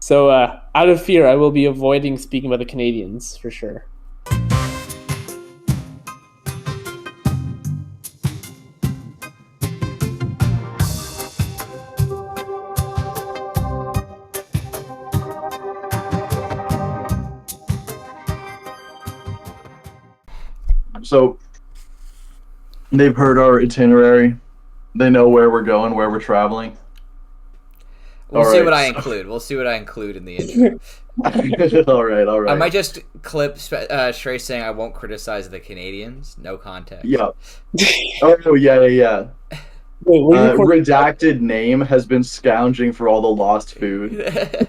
So, out of fear, I will be avoiding speaking about the Canadians for sure. So they've heard our itinerary. They know where we're going, where we're traveling. We'll All see what right. I include. We'll see what I include in the intro. All right. All I right. might just clip Shrey saying I won't criticize the Canadians. No context. Yeah. Oh, yeah, yeah, yeah. Wait, what are you recording? Redacted name has been scounging for all the lost food.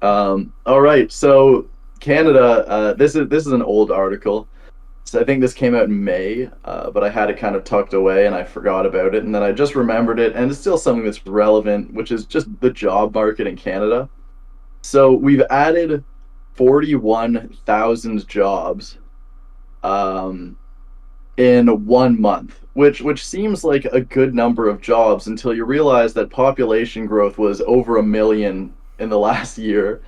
All right. So Canada. This is an old article. So I think this came out in May, but I had it kind of tucked away and I forgot about it, and then I just remembered it, and it's still something that's relevant, which is just the job market in Canada. So we've added 41,000 jobs um, in 1 month, which seems like a good number of jobs until you realize that population growth was over a million in the last year,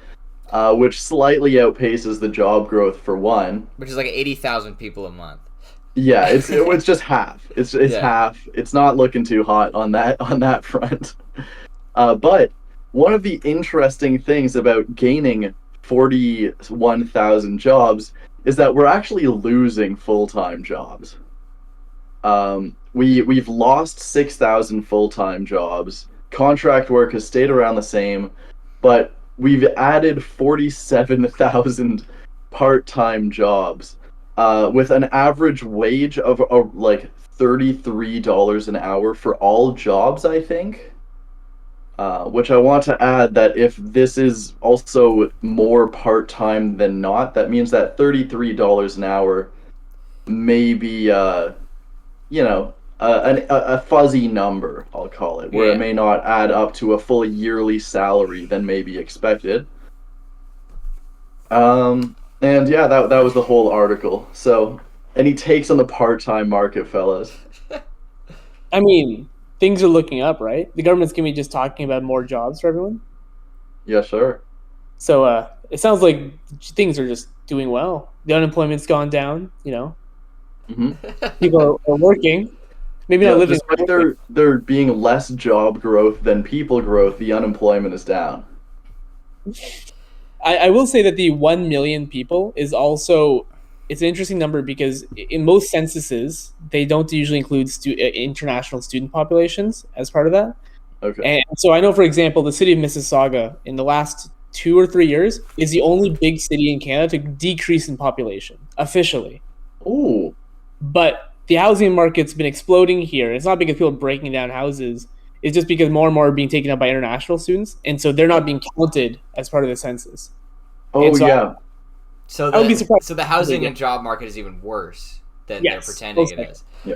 which slightly outpaces the job growth for one. Which is like 80,000 people a month. Yeah, it's just half. It's Yeah. half. It's not looking too hot on that front. But one of the interesting things about gaining 41,000 jobs is that we're actually losing full-time jobs. We've lost 6,000 full-time jobs. Contract work has stayed around the same, but we've added 47,000 part-time jobs, with an average wage of like $33 an hour for all jobs, I think. Which I want to add that if this is also more part-time than not, that means that $33 an hour may be, a fuzzy number, I'll call it, where Yeah. it may not add up to a full yearly salary than may be expected. And yeah, that was the whole article. So, any takes on the part-time market, fellas? I mean, things are looking up, right? The government's going to be just talking about more jobs for everyone. Yeah, sure. So it sounds like things are just doing well. The unemployment's gone down, Hmm. People are working. Maybe not Yeah, living. despite there being less job growth than people growth, the unemployment is down. I will say that the 1 million people is also, it's an interesting number because in most censuses, they don't usually include international student populations as part of that. Okay. And so I know, for example, the city of Mississauga in the last 2 or 3 years is the only big city in Canada to decrease in population officially. Ooh. But the housing market's been exploding here. It's not because people are breaking down houses. It's just because more and more are being taken up by international students, and so they're not being counted as part of the census. Oh And so yeah. So I would be the surprised. so the housing and job market is even worse than they're Yes, pretending most it likely. is. Yeah.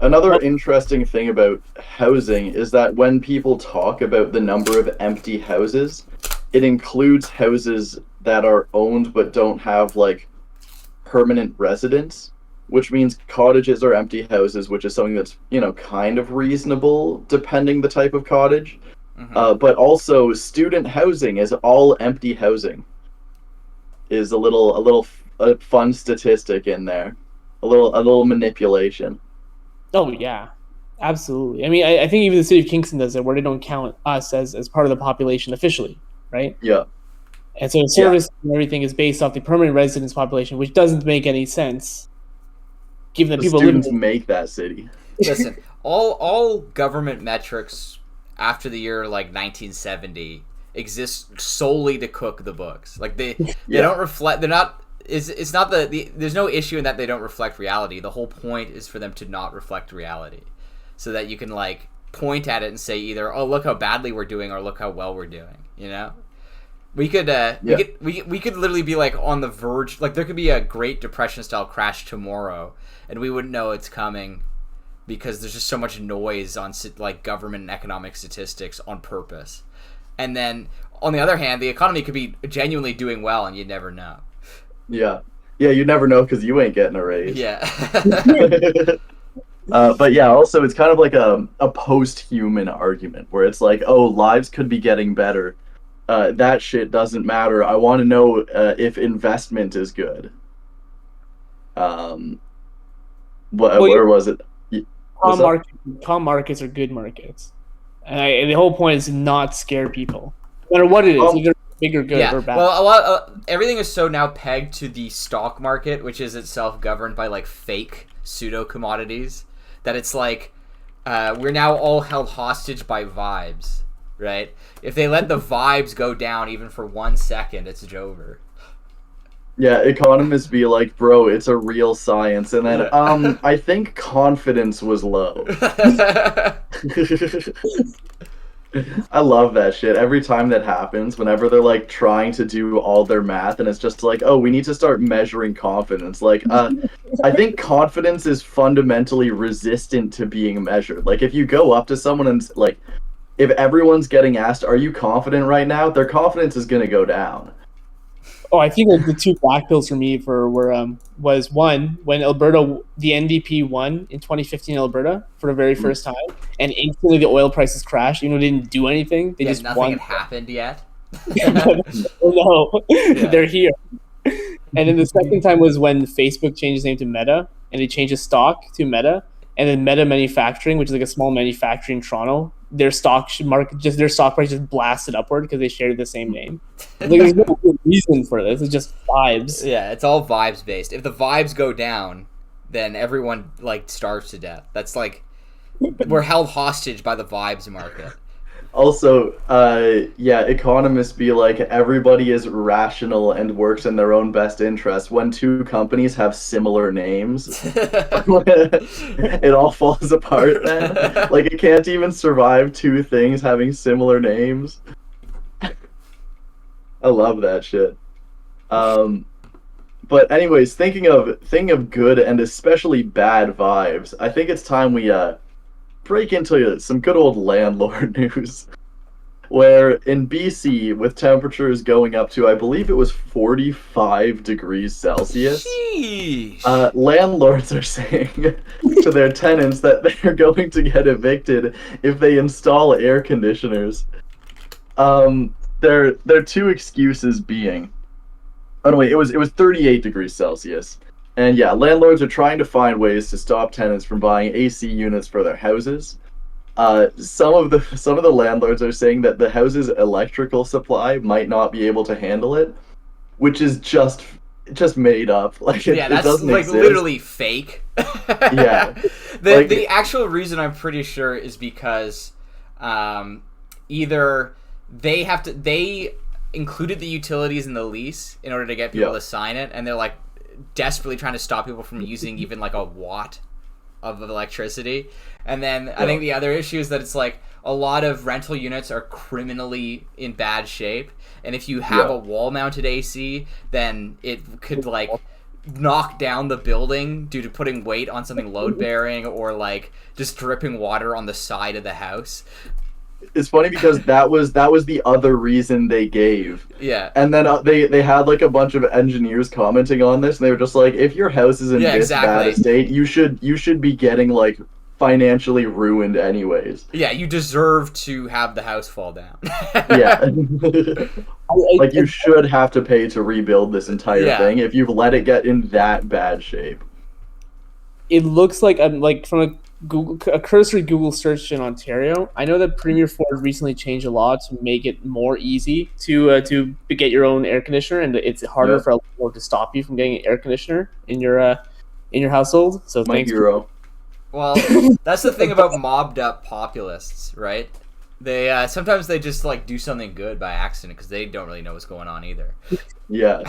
Another Well, interesting thing about housing is that when people talk about the number of empty houses, it includes houses that are owned but don't have like permanent residents, which means cottages are empty houses, which is something that's, kind of reasonable depending the type of cottage. Hmm. But also student housing is all empty housing. Is a fun statistic in there. A little manipulation. oh yeah, absolutely. I mean, I think even the city of Kingston does it, where they don't count us as part of the population officially, right? Yeah. And so Yeah. service and everything is based off the permanent residence population, which doesn't make any sense, given that The people live in students make that city. Listen, all government metrics after the year like 1970 exist solely to cook the books. Like they Yeah. don't reflect. They're not. It's not there's no issue in that they don't reflect reality. The whole point is for them to not reflect reality, so that you can like point at it and say either, oh, look how badly we're doing, or look how well we're doing. We could Yeah. we could literally be like on the verge. Like there could be a Great Depression style crash tomorrow, and we wouldn't know it's coming because there's just so much noise on like government and economic statistics on purpose. And then on the other hand, the economy could be genuinely doing well, and you'd never know. Yeah. Yeah, you never know because you ain't getting a raise. Yeah. But yeah, also it's kind of like a post-human argument where it's like, oh, lives could be getting better. That shit doesn't matter. I want to know if investment is good. Where was it? Calm markets are good markets, and the whole point is to not scare people, no matter what it is, either big or good or bad. Well, everything is so now pegged to the stock market, which is itself governed by like fake pseudo commodities, that it's like we're now all held hostage by vibes, right? If they let the vibes go down even for 1 second, it's over. Yeah, economists be like, bro, it's a real science. And then, I think confidence was low. I love that shit. Every time that happens, whenever they're like trying to do all their math and it's just like, oh, we need to start measuring confidence. Like, I think confidence is fundamentally resistant to being measured. Like, if you go up to someone and like, if everyone's getting asked, are you confident right now? Their confidence is going to go down. Oh, I think like the two black pills for me was one when Alberta, the NDP won in 2015 in Alberta for the very first time, and instantly the oil prices crashed. They didn't do anything. They just nothing won. had happened yet. No, they're here. And then the second time was when Facebook changed its name to Meta, and they changed the stock to Meta, and then Meta Manufacturing, which is like a small manufacturer in Toronto, their stock price just blasted upward because they shared the same name. Like, there's no good reason for this. It's just vibes. Yeah, it's all vibes based. If the vibes go down, then everyone like starves to death. That's like we're held hostage by the vibes market. Also, economists be like, everybody is rational and works in their own best interest. When two companies have similar names, it all falls apart then. Like, it can't even survive two things having similar names. I love that shit. But anyways, thinking of good and especially bad vibes, I think it's time we break into some good old landlord news, where in BC, with temperatures going up to, I believe it was 45 degrees Celsius, landlords are saying to their tenants that they're going to get evicted if they install air conditioners. Their two excuses being, oh no wait, it was 38 degrees Celsius. And yeah, landlords are trying to find ways to stop tenants from buying AC units for their houses. Some of the landlords are saying that the house's electrical supply might not be able to handle it, which is just made up. Like, that's it doesn't like exist. Literally fake. Yeah. The actual reason, I'm pretty sure, is because either they included the utilities in the lease in order to get people to sign it, and they're like desperately trying to stop people from using even like a watt of electricity. And then I think the other issue is that it's like a lot of rental units are criminally in bad shape, and if you have a wall mounted AC, then it could like knock down the building due to putting weight on something load bearing, or like just dripping water on the side of the house. It's funny because that was the other reason they gave. Yeah. And then they had like a bunch of engineers commenting on this, and they were just like, if your house is in this bad a state, you should be getting like financially ruined anyways. Yeah, you deserve to have the house fall down. Yeah. Like, you should have to pay to rebuild this entire thing if you've let it get in that bad shape. It looks like from a cursory Google search in Ontario, I know that Premier Ford recently changed a law to make it more easy to get your own air conditioner, and it's harder for a landlord to stop you from getting an air conditioner in your household. So thanks. Well, that's the thing about mobbed up populists, right? They sometimes they just like do something good by accident because they don't really know what's going on either. Yeah.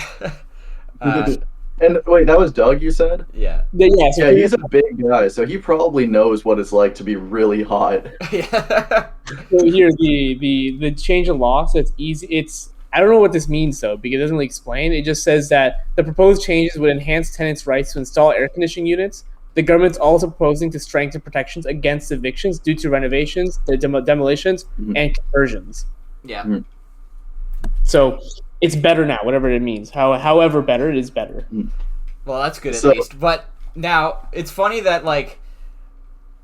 And wait, that was Doug, you said? Yeah. So he's a big guy, so he probably knows what it's like to be really hot. Yeah. So here, the change in law, so it's easy. I don't know what this means though, because it doesn't really explain. It just says that the proposed changes would enhance tenants' rights to install air conditioning units. The government's also proposing to strengthen protections against evictions due to renovations, demolitions, and conversions. Yeah. Mm-hmm. So it's better now, whatever it means. However better, it is better. Well, that's good at least. But now, it's funny that, like,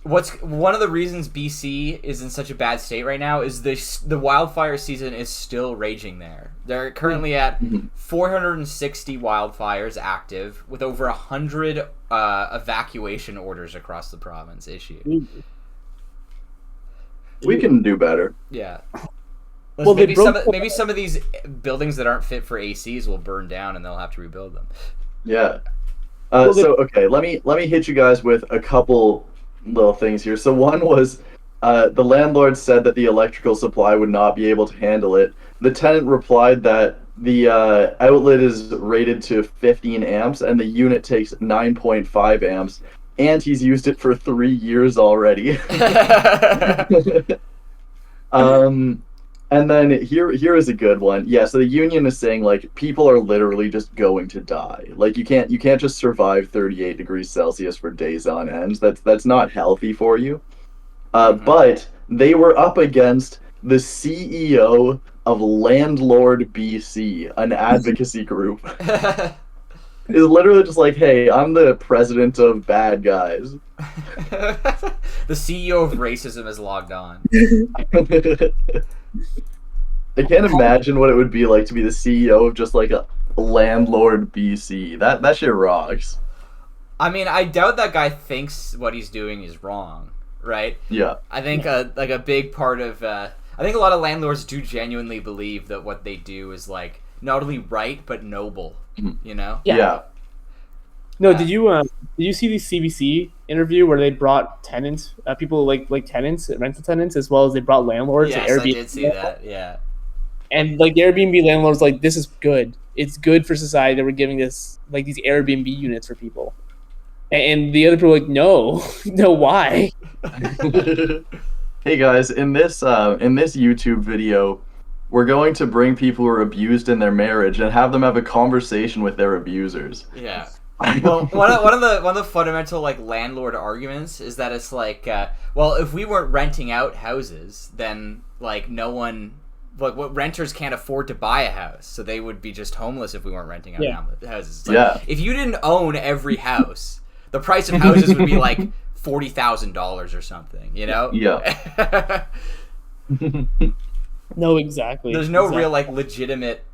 What's one of the reasons BC is in such a bad state right now is the wildfire season is still raging there. They're currently at 460 wildfires active, with over 100 evacuation orders across the province issued. We can do better. Yeah. Well, maybe some of these buildings that aren't fit for ACs will burn down, and they'll have to rebuild them. Yeah. Okay, let me hit you guys with a couple little things here. So one was the landlord said that the electrical supply would not be able to handle it. The tenant replied that the outlet is rated to 15 amps and the unit takes 9.5 amps, and he's used it for 3 years already. And then here is a good one. Yeah, so the union is saying like people are literally just going to die. Like you can't just survive 38 degrees Celsius for days on end. That's not healthy for you. But they were up against the CEO of Landlord BC, an advocacy group. Is literally just like, hey, I'm the president of bad guys. The CEO of racism has logged on. I can't imagine what it would be like to be the CEO of just like a Landlord BC. That shit rocks. I mean, I doubt that guy thinks what he's doing is wrong, right? Yeah. I think like a big part of I think a lot of landlords do genuinely believe that what they do is like not only right but noble. You know? Yeah. No, did you see the CBC interview where they brought tenants, people like tenants, rental tenants, as well as they brought landlords? Yes, Airbnb. I did see that. Yeah. And like the Airbnb landlords, like, this is good. It's good for society that we're giving this like these Airbnb units for people. And the other people are like, no, no, why? Hey guys, in this YouTube video, we're going to bring people who are abused in their marriage and have them have a conversation with their abusers. Yeah. Well, one of the fundamental like landlord arguments is that it's like, well, if we weren't renting out houses, then like no one, like what renters can't afford to buy a house, so they would be just homeless if we weren't renting out houses. It's like, if you didn't own every house, the price of houses would be like $40,000 or something, you know? Yeah. No, exactly. There's no real like legitimate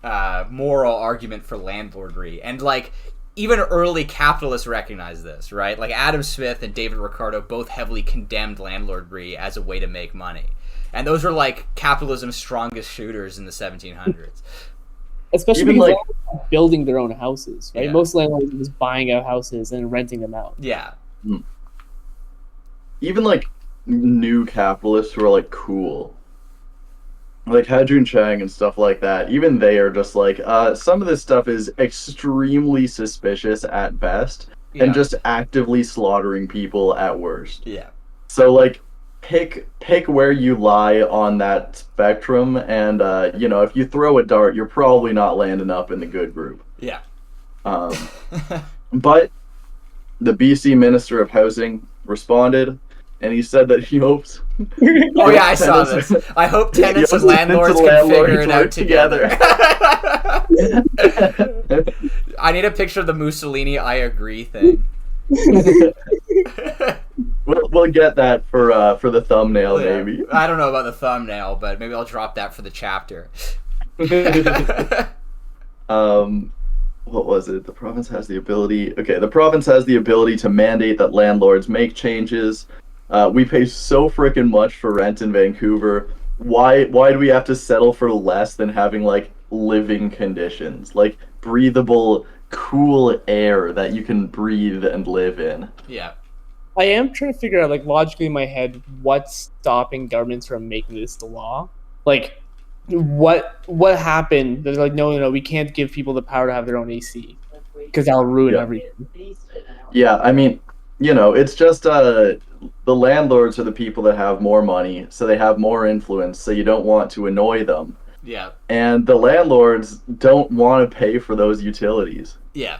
moral argument for landlordry, and like even early capitalists recognize this, right? Like Adam Smith and David Ricardo both heavily condemned landlordry as a way to make money, and those are like capitalism's strongest shooters in the 1700s. Especially even because like building their own houses, right? Yeah. Most landlords are just buying out houses and renting them out. Yeah. even like new capitalists who are like cool, like Hajun Chang and stuff like that, even they are just like, some of this stuff is extremely suspicious at best, and just actively slaughtering people at worst. Yeah. So like, pick where you lie on that spectrum, and you know, if you throw a dart, you're probably not landing up in the good group. Yeah. But the BC Minister of Housing responded, and he said that he hopes. Oh yeah, I saw this. I hope tenants and landlords can figure it out together. I need a picture of the Mussolini "I agree" thing. We'll get that for the thumbnail, maybe. I don't know about the thumbnail, but maybe I'll drop that for the chapter. What was it? The province has the ability. Okay, the province has the ability to mandate that landlords make changes. We pay so freaking much for rent in Vancouver. Why do we have to settle for less than having like living conditions, like breathable, cool air that you can breathe and live in? Yeah. I am trying to figure out, like, logically in my head, what's stopping governments from making this the law. Like, what happened? They're like, no, we can't give people the power to have their own AC because that'll ruin everything. Yeah, I mean, you know, it's just the landlords are the people that have more money, so they have more influence, so you don't want to annoy them. Yeah. And the landlords don't want to pay for those utilities. Yeah.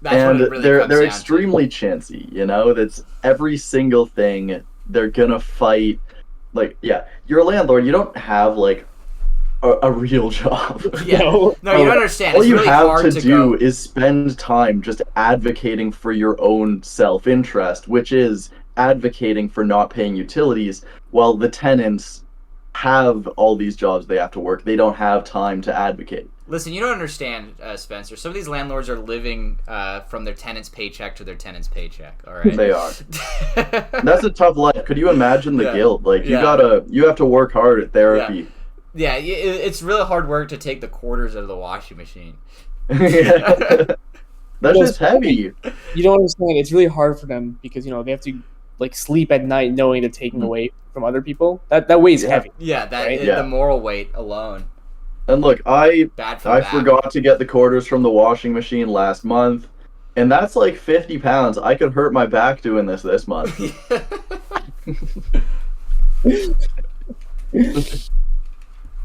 That's and they're extremely chintzy, you know? That's every single thing they're gonna fight. Like, yeah, you're a landlord, you don't have like a real job. Yeah. No, you don't understand. All it's you really have hard to do is spend time just advocating for your own self-interest, which is advocating for not paying utilities while the tenants have all these jobs they have to work. They don't have time to advocate. Listen, you don't understand, Spencer. Some of these landlords are living from their tenant's paycheck to their tenant's paycheck. All right, They are. That's a tough life. Could you imagine the guilt? Like you have to work hard at therapy. Yeah, it's really hard work to take the quarters out of the washing machine. That's just heavy. You don't understand. It's really hard for them because they have to like sleep at night knowing they're taking away from other people. That weighs heavy. Yeah, the moral weight alone. And look, I forgot to get the quarters from the washing machine last month, and that's like 50 pounds. I could hurt my back doing this month.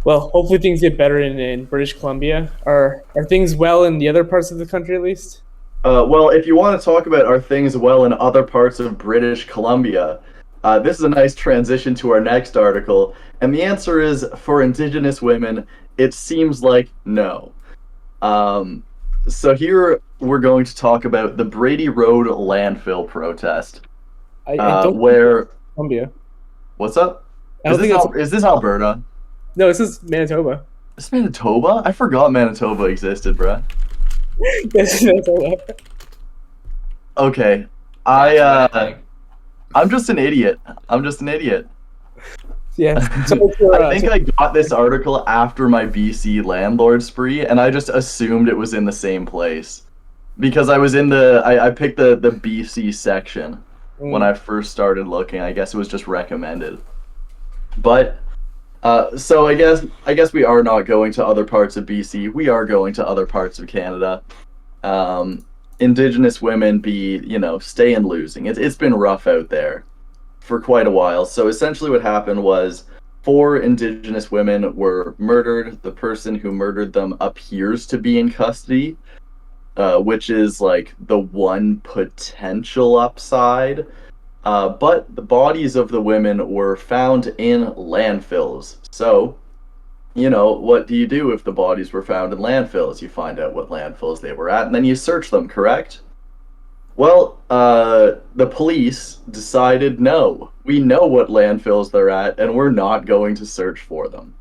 Well, hopefully things get better in British Columbia. Are things well in the other parts of the country at least? Well, if you want to talk about are things well in other parts of British Columbia, this is a nice transition to our next article. And the answer is, for Indigenous women, it seems like no. So here we're going to talk about the Brady Road landfill protest. I don't where Columbia. What's up? Is this Alberta? No, this is Manitoba. This Manitoba? I forgot Manitoba existed, bruh. This is Manitoba. Okay. I'm just an idiot. Yeah. So I think I got this article after my BC landlord spree, and I just assumed it was in the same place. Because I was in I picked the BC section when I first started looking. I guess it was just recommended. But so I guess we are not going to other parts of BC. We are going to other parts of Canada. Indigenous women staying losing. It's been rough out there for quite a while. So essentially what happened was 4 Indigenous women were murdered. The person who murdered them appears to be in custody, which is like the one potential upside. But the bodies of the women were found in landfills. So, what do you do if the bodies were found in landfills? You find out what landfills they were at, and then you search them, correct? Well, the police decided, no, we know what landfills they're at, and we're not going to search for them.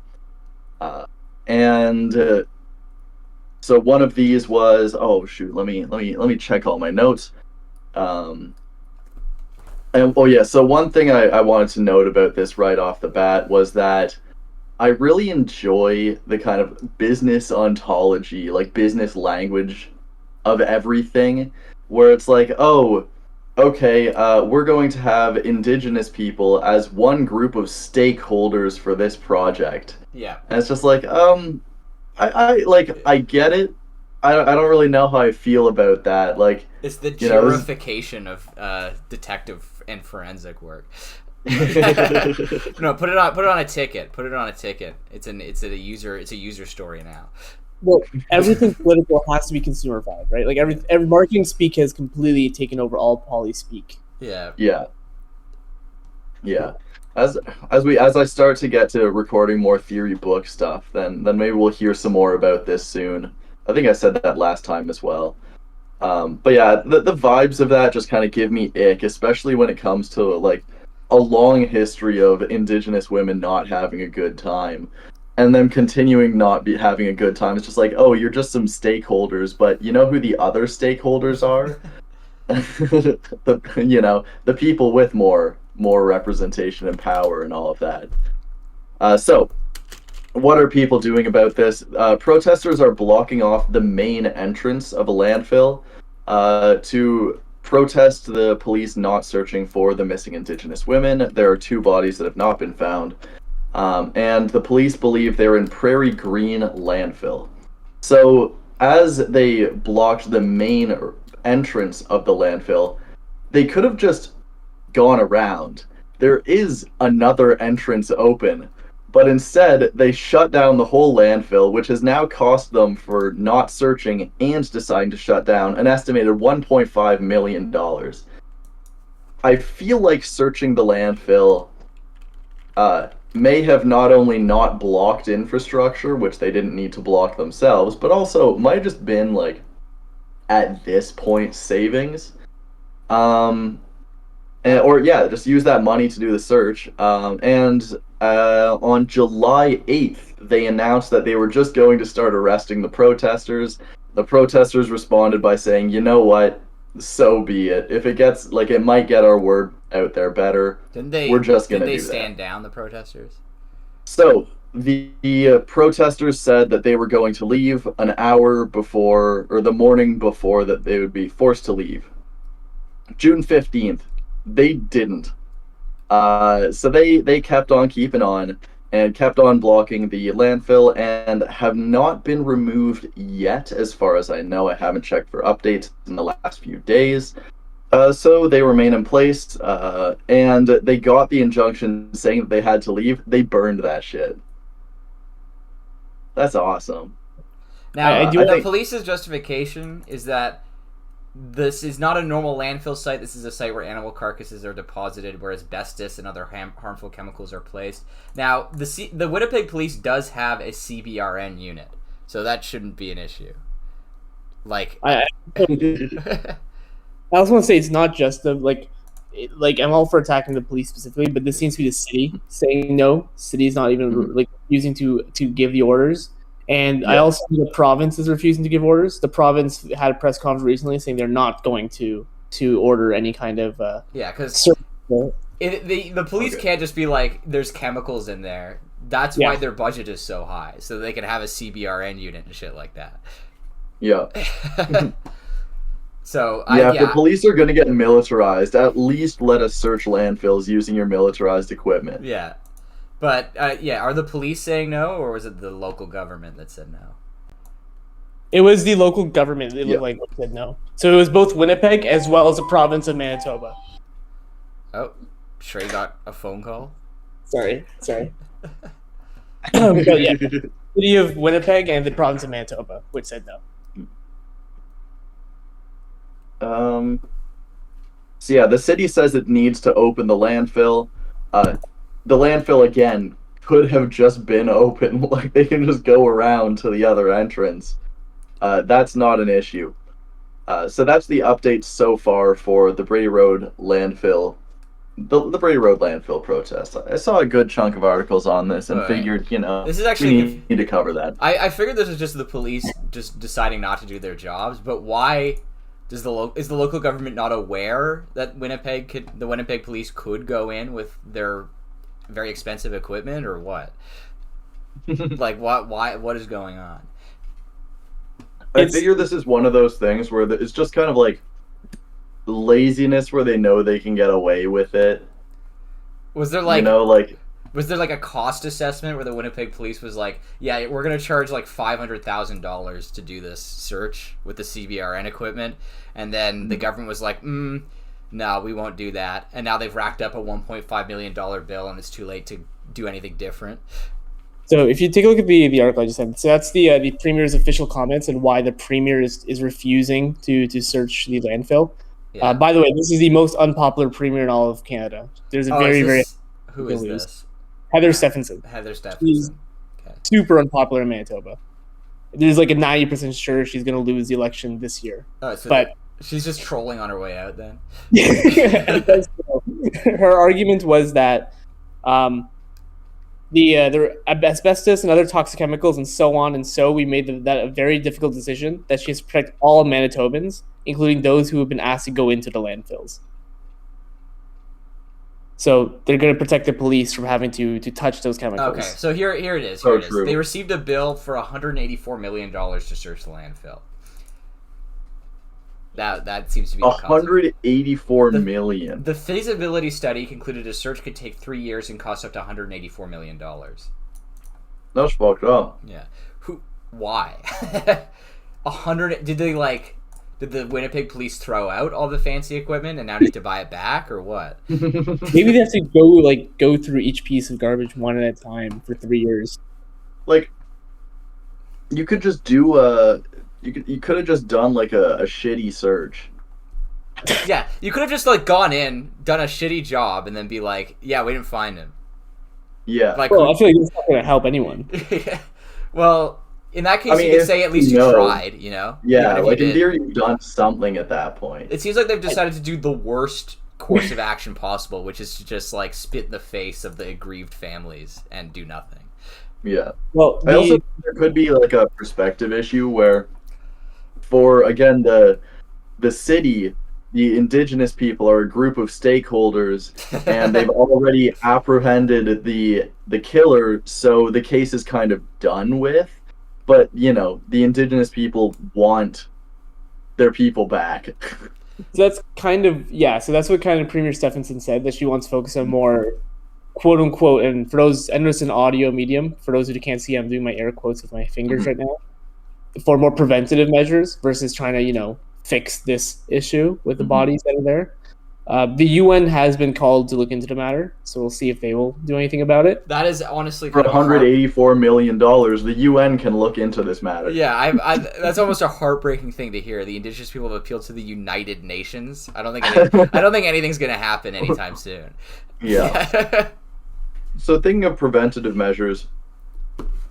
So one of these was, oh shoot, let me check all my notes. So one thing I wanted to note about this right off the bat was that I really enjoy the kind of business ontology, like business language of everything, where it's like, oh, okay, we're going to have Indigenous people as one group of stakeholders for this project. Yeah. And it's just like, I get it. I don't really know how I feel about that. Like, it's the jurification of detective and forensic work. No, put it on a ticket. Put it on a ticket. It's a user story now. Well, everything political has to be consumer-fied, right? Like every marketing speak has completely taken over all poly speak. Yeah. As I start to get to recording more theory book stuff, then maybe we'll hear some more about this soon. I think I said that last time as well. But yeah, the vibes of that just kind of give me ick, especially when it comes to like a long history of Indigenous women not having a good time, and them continuing not having a good time. It's just like, oh, you're just some stakeholders, but you know who the other stakeholders are? the people with more representation and power and all of that. So what are people doing about this? Protesters are blocking off the main entrance of a landfill to protest the police not searching for the missing Indigenous women. There are 2 bodies that have not been found. And the police believe they're in Prairie Green landfill. So as they blocked the main entrance of the landfill, they could have just gone around. There is another entrance open, but instead they shut down the whole landfill, which has now cost them, for not searching and deciding to shut down, an estimated $1.5 million. I feel like searching the landfill may have not only not blocked infrastructure, which they didn't need to block themselves, but also might have just been like, at this point, savings. And Just use that money to do the search. And on July 8th, they announced that they were just going to start arresting the protesters. The protesters responded by saying, "You know what? So be it. If it gets it might get our word out there better. We're just gonna do that." Did they stand down, the protesters? So the protesters said that they were going to leave an hour before, or the morning before, that they would be forced to leave. June 15th, they didn't. So they kept on keeping on and kept on blocking the landfill and have not been removed yet, as far as I know. I haven't checked for updates in the last few days. So they remain in place, and they got the injunction saying that they had to leave. They burned that shit. That's awesome. Now, the police's justification is that this is not a normal landfill site. This is a site where animal carcasses are deposited, where asbestos and other harmful chemicals are placed. Now, the Winnipeg Police does have a CBRN unit, so that shouldn't be an issue. I also want to say it's not just the I'm all for attacking the police specifically, but this seems to be the city saying no. City's not even refusing to give the orders. And I also think the province is refusing to give orders. The province had a press conference recently saying they're not going to order any kind of because the police can't just be like, there's chemicals in there. That's why their budget is so high, so they can have a CBRN unit and shit like that. Yeah. So if the police are going to get militarized, at least let us search landfills using your militarized equipment. Yeah. But, are the police saying no, or was it the local government that said no? It was the local government that looked like said no. So it was both Winnipeg as well as the province of Manitoba. Oh, Shrey got a phone call? Sorry. But yeah, the city of Winnipeg and the province of Manitoba, which said no. So the city says it needs to open the landfill. The landfill, again, could have just been open. They can just go around to the other entrance. That's not an issue. So that's the update so far for the Brady Road landfill. The Brady Road landfill protest. I saw a good chunk of articles on this and figured, this is actually we need to cover that. I figured this was just the police just deciding not to do their jobs, but why is the local government not aware that the Winnipeg police could go in with their very expensive equipment, or what? What is going on? I figure this is one of those things where it's just kind of like laziness, where they know they can get away with it. Was there was there a cost assessment where the Winnipeg police was like, yeah, we're gonna charge $500,000 to do this search with the CBRN equipment, and then the government was like, no, we won't do that. And now they've racked up a $1.5 million bill, and it's too late to do anything different. So if you take a look at the article I just said, so that's the Premier's official comments and why the Premier is refusing to search the landfill. Yeah. By the way, this is the most unpopular Premier in all of Canada. There's a who is this? Heather Stephenson. She's super unpopular in Manitoba. There's a 90% sure she's going to lose the election this year. But she's just trolling on her way out then. Her argument was that the asbestos and other toxic chemicals and so on, and so we made that a very difficult decision that she has to protect all Manitobans, including those who have been asked to go into the landfills. So they're going to protect the police from having to touch those chemicals. Okay, so here it is. They received a bill for $184 million to search the landfill. That seems to be $184 million. The feasibility study concluded a search could take 3 years and cost up to $184 million. That's fucked up. Yeah. Why? Did the Winnipeg police throw out all the fancy equipment and now need to buy it back, or what? Maybe they have to go through each piece of garbage one at a time for 3 years. You could just do you could have just done a shitty search. Yeah, you could have just gone in, done a shitty job, and then be like, "Yeah, we didn't find him." Yeah. I feel like it's not going to help anyone. Well, in that case, you could say at least you tried. Yeah, in theory, you've done something at that point. It seems like they've decided to do the worst course of action possible, which is to just like spit in the face of the aggrieved families and do nothing. Yeah. Well, I also think there could be like a perspective issue where, for again the city, the indigenous people are a group of stakeholders, and they've already apprehended the killer, so the case is kind of done with. But the indigenous people want their people back. So that's kind of So that's what kind of Premier Stephenson said, that she wants to focus on more quote unquote. And for those, I know it's an audio medium. For those who can't see, I'm doing my air quotes with my fingers right now. For more preventative measures versus trying to fix this issue with the bodies that are there. The UN has been called to look into the matter, so we'll see if they will do anything about it. That is honestly for $184 million, the UN can look into this matter. Yeah, that's almost a heartbreaking thing to hear. The indigenous people have appealed to the United Nations. I don't think anything's going to happen anytime soon. Yeah. So thinking of preventative measures,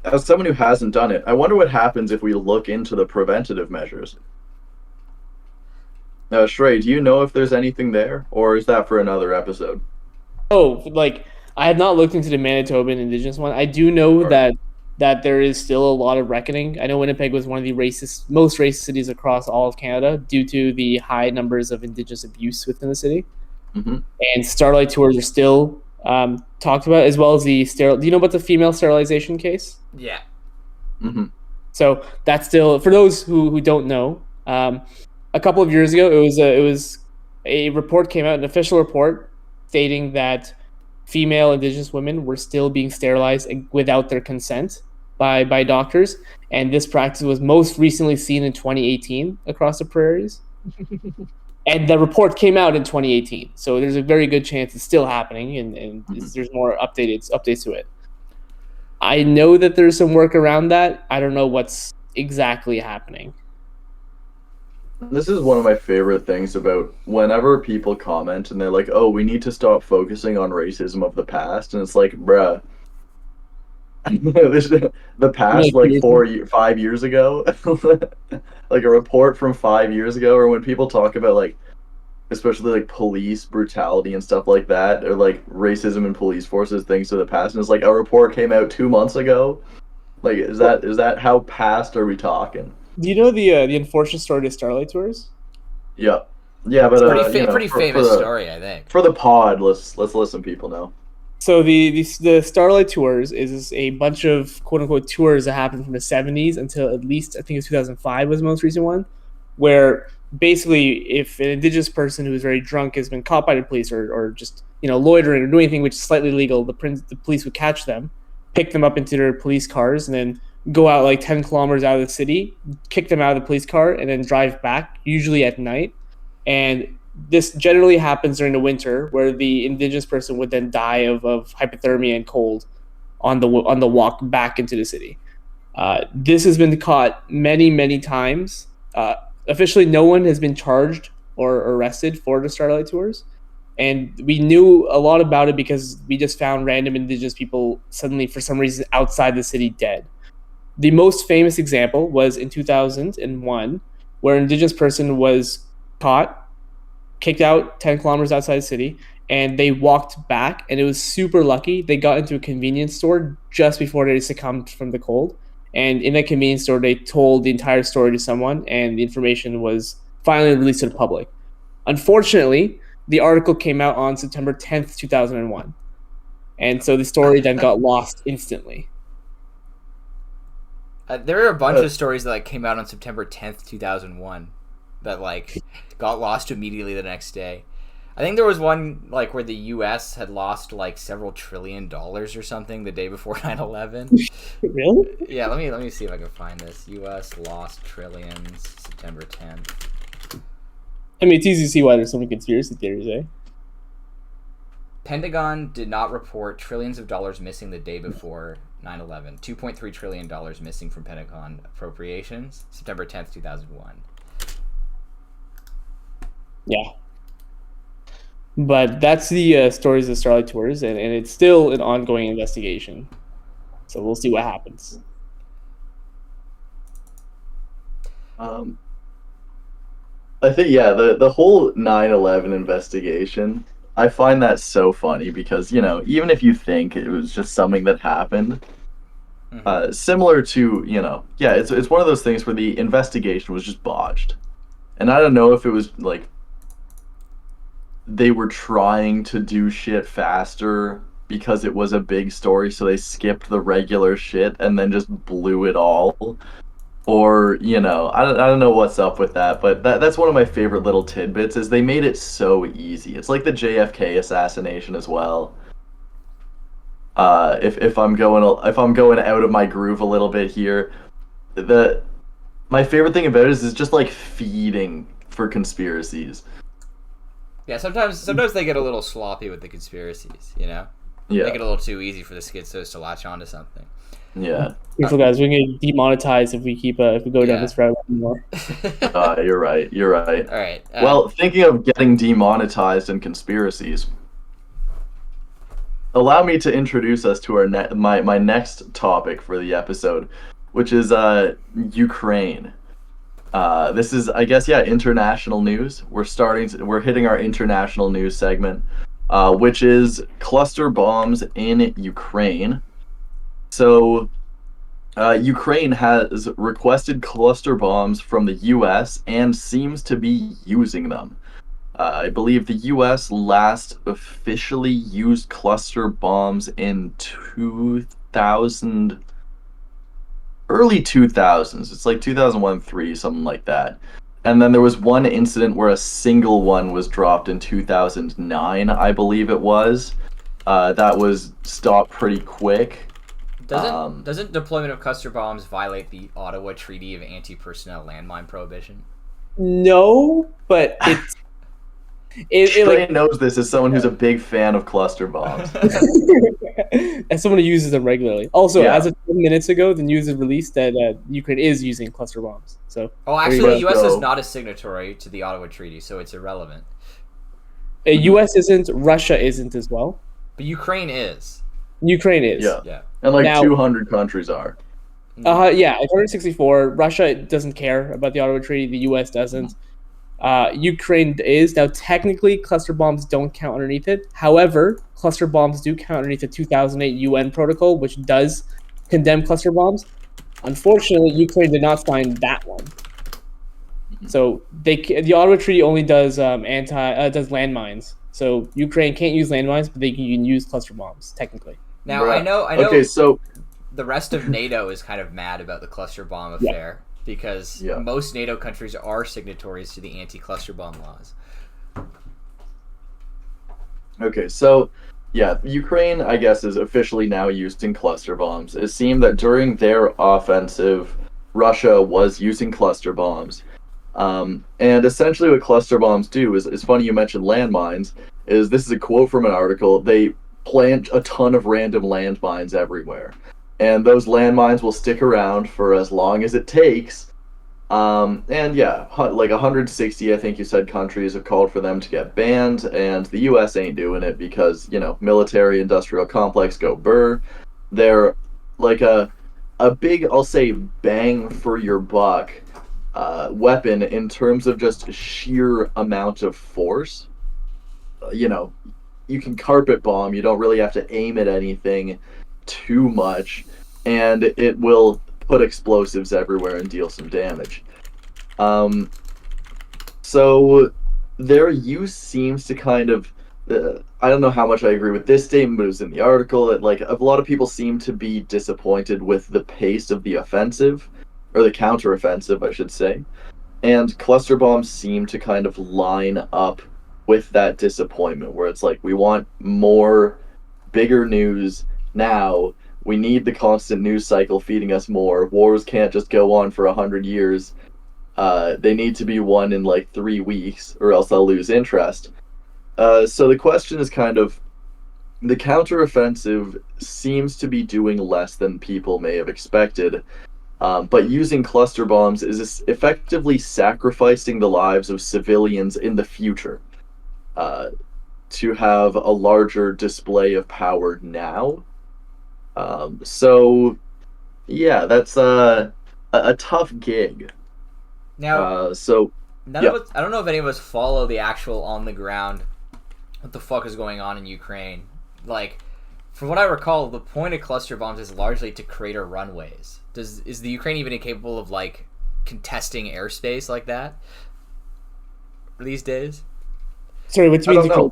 as someone who hasn't done it, I wonder what happens if we look into the preventative measures. Shrey, do you know if there's anything there, or is that for another episode? Oh, I have not looked into the Manitoban Indigenous one. I do know that there is still a lot of reckoning. I know Winnipeg was one of the most racist cities across all of Canada due to the high numbers of Indigenous abuse within the city. Mm-hmm. And Starlight Tours are still talked about, as well as the do you know about the female sterilization case? Yeah. Mm-hmm. So that's still, for those who don't know, a couple of years ago, it was a report came out, an official report stating that female Indigenous women were still being sterilized without their consent by doctors, and this practice was most recently seen in 2018 across the prairies. And the report came out in 2018, so there's a very good chance it's still happening, and there's more updates to it. I know that there's some work around that. I don't know what's exactly happening. This is one of my favorite things about whenever people comment and they're like, oh, we need to stop focusing on racism of the past. And it's like, bruh, the past, like 5 years ago, like a report from 5 years ago, or when people talk about like, especially like police brutality and stuff like that, or like racism in police forces, things to the past, and it's like a report came out 2 months ago. Like, is that how past are we talking? Do you know the unfortunate story of Starlight Tours? Yeah, but pretty famous story, I think. For the pod, let's let some people know. So the Starlight Tours is a bunch of quote unquote tours that happened from the 70s until at least I think it's 2005 was the most recent one, where basically if an Indigenous person who is very drunk has been caught by the police or just loitering or doing anything which is slightly illegal, the police would catch them, pick them up into their police cars, and then go out like 10 kilometers out of the city, kick them out of the police car, and then drive back, usually at night. And this generally happens during the winter, where the Indigenous person would then die of hypothermia and cold on the walk back into the city. This has been caught many, many times. Officially, no one has been charged or arrested for the Starlight Tours. And we knew a lot about it because we just found random Indigenous people suddenly, for some reason, outside the city dead. The most famous example was in 2001, where an Indigenous person was caught, kicked out 10 kilometers outside the city, and they walked back, and it was super lucky. They got into a convenience store just before they succumbed from the cold. And in that convenience store, they told the entire story to someone, and the information was finally released to the public. Unfortunately, the article came out on September 10th, 2001. And so the story then got lost instantly. There are a bunch of stories that came out on September 10th, 2001 that got lost immediately the next day. I think there was one where the US had lost several $1 trillion or something the day before 9/11. Really? Yeah, let me see if I can find this. US lost trillions September 10th. I mean, it's easy to see why there's so many conspiracy theories, eh? Pentagon did not report trillions of dollars missing the day before 9/11. $2.3 trillion missing from Pentagon appropriations, September 10th, 2001. Yeah. But that's the stories of Starlight Tours, and it's still an ongoing investigation. So we'll see what happens. I think the whole 9/11 investigation, I find that so funny because, even if you think it was just something that happened, similar to, it's one of those things where the investigation was just botched. And I don't know if it was like they were trying to do shit faster because it was a big story, so they skipped the regular shit and then just blew it all. Or, I don't know what's up with that, but that's one of my favorite little tidbits is they made it so easy. It's like the JFK assassination as well. If I'm going out of my groove a little bit here, the my favorite thing about it is it's just like feeding for conspiracies. Yeah, sometimes they get a little sloppy with the conspiracies, Yeah. Make it a little too easy for the schizos to latch onto something. Yeah. Careful, guys. We're gonna get demonetized if we go down this route anymore. You're right. You're right. All right. Well, thinking of getting demonetized and conspiracies, allow me to introduce us to my next topic for the episode, which is Ukraine. This is, I guess, international news. We're hitting our international news segment, which is cluster bombs in Ukraine. So, Ukraine has requested cluster bombs from the U.S. and seems to be using them. I believe the U.S. last officially used cluster bombs in 2000, early 2000s. It's like 2001, 3, something like that. And then there was one incident where a single one was dropped in 2009, I believe it was. That was stopped pretty quick. Doesn't deployment of cluster bombs violate the Ottawa Treaty of Anti-Personnel Landmine Prohibition? No, but Shrey knows this as someone who's a big fan of cluster bombs. As someone who uses them regularly. Also, as of 10 minutes ago, the news is released that Ukraine is using cluster bombs. So, actually, the U.S. is not a signatory to the Ottawa Treaty, so it's irrelevant. U.S. isn't, Russia isn't as well. But Ukraine is. Ukraine is. Yeah. And now, 200 countries are. 164. Russia doesn't care about the Ottawa Treaty. The U.S. doesn't. Ukraine is. Now, technically, cluster bombs don't count underneath it. However, cluster bombs do count underneath the 2008 UN protocol, which does condemn cluster bombs. Unfortunately, Ukraine did not sign that one. So the Ottawa Treaty only does does landmines. So Ukraine can't use landmines, but they can use cluster bombs technically. Now I know. Okay, so the rest of NATO is kind of mad about the cluster bomb affair because most NATO countries are signatories to the anti-cluster bomb laws. Okay, so Ukraine, I guess, is officially now using cluster bombs. It seemed that during their offensive, Russia was using cluster bombs. And essentially what cluster bombs do is, it's funny you mentioned landmines, this is a quote from an article, they plant a ton of random landmines everywhere. And those landmines will stick around for as long as it takes. Like 160, I think you said, countries have called for them to get banned, and the U.S. ain't doing it because, military-industrial complex go burr. They're like a big, I'll say, bang for your buck weapon in terms of just sheer amount of force. You can carpet bomb, you don't really have to aim at anything too much, and it will put explosives everywhere and deal some damage. So their use seems to kind of I don't know how much I agree with this statement, but it was in the article that a lot of people seem to be disappointed with the pace of the offensive, or the counteroffensive, I should say. And cluster bombs seem to kind of line up with that disappointment, where it's like, we want more, bigger news now. We need the constant news cycle feeding us more. Wars can't just go on for 100 years. They need to be won in 3 weeks, or else I'll lose interest. So the question is kind of, the counteroffensive seems to be doing less than people may have expected. But using cluster bombs is effectively sacrificing the lives of civilians in the future to have a larger display of power now. So, that's a tough gig. Now, I don't know if any of us follow the actual on the ground. What the fuck is going on in Ukraine? Like, from what I recall, the point of cluster bombs is largely to crater runways. Is the Ukraine even capable of like contesting airspace like that these days? Sorry, what do you mean?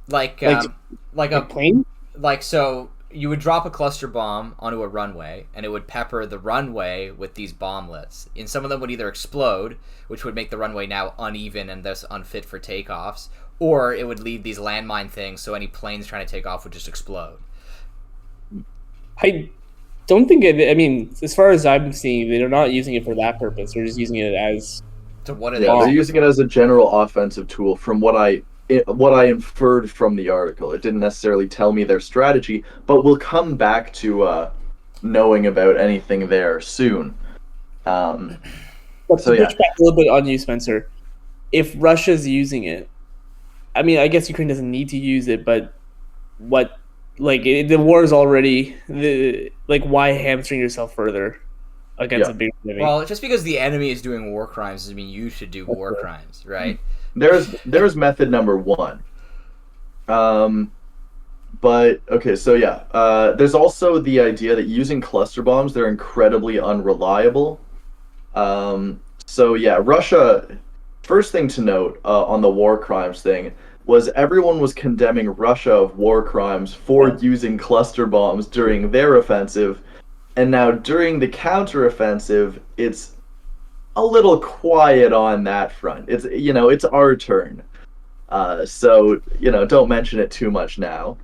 Like a plane? Like, so you would drop a cluster bomb onto a runway, and it would pepper the runway with these bomblets. And some of them would either explode, which would make the runway now uneven and thus unfit for takeoffs, or it would leave these landmine things, so any planes trying to take off would just explode. I don't think I mean, as far as I'm seeing, they're not using it for that purpose. They're just using it as... So what are they? They're using it as a general offensive tool from what I inferred from the article. It didn't necessarily tell me their strategy, but we'll come back to knowing about anything there soon. But to push back a little bit on you, Spencer, if Russia's using it, I mean, I guess Ukraine doesn't need to use it, but what, like, the war is already, why hamstring yourself further against a big enemy? Well, just because the enemy is doing war crimes doesn't mean you should do war crimes, right? There's method number one. But, okay, so there's also the idea that using cluster bombs, they're incredibly unreliable. Russia, first thing to note on the war crimes thing was everyone was condemning Russia of war crimes for using cluster bombs during their offensive, and now during the counteroffensive, it's a little quiet on that front. It's our turn. So don't mention it too much now.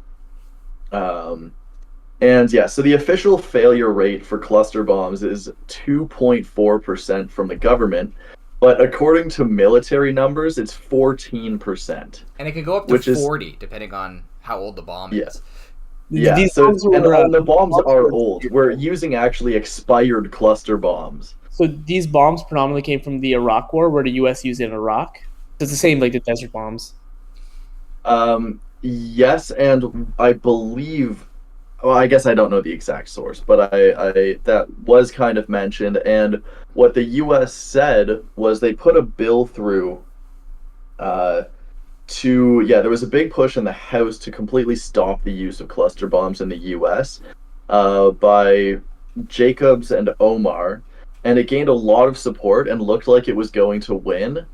So the official failure rate for cluster bombs is 2.4% from the government, but according to military numbers, it's 14%. And it can go up to 40, depending on how old the bomb is. Yeah, the bombs are old. We're using actually expired cluster bombs. So these bombs predominantly came from the Iraq War, where the U.S. used it in Iraq. It's the same like the desert bombs. Yes, and I believe... Well, I guess I don't know the exact source, but I that was kind of mentioned. And what the U.S. said was they put a bill through there was a big push in the House to completely stop the use of cluster bombs in the U.S. By Jacobs and Omar, and it gained a lot of support and looked like it was going to win.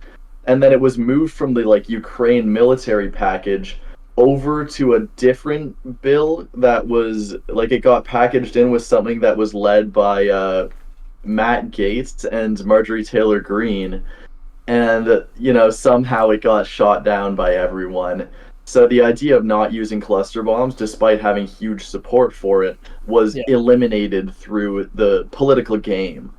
And then it was moved from the Ukraine military package over to a different bill that was it got packaged in with something that was led by Matt Gaetz and Marjorie Taylor Greene, and somehow it got shot down by everyone. So the idea of not using cluster bombs, despite having huge support for it, was eliminated through the political game.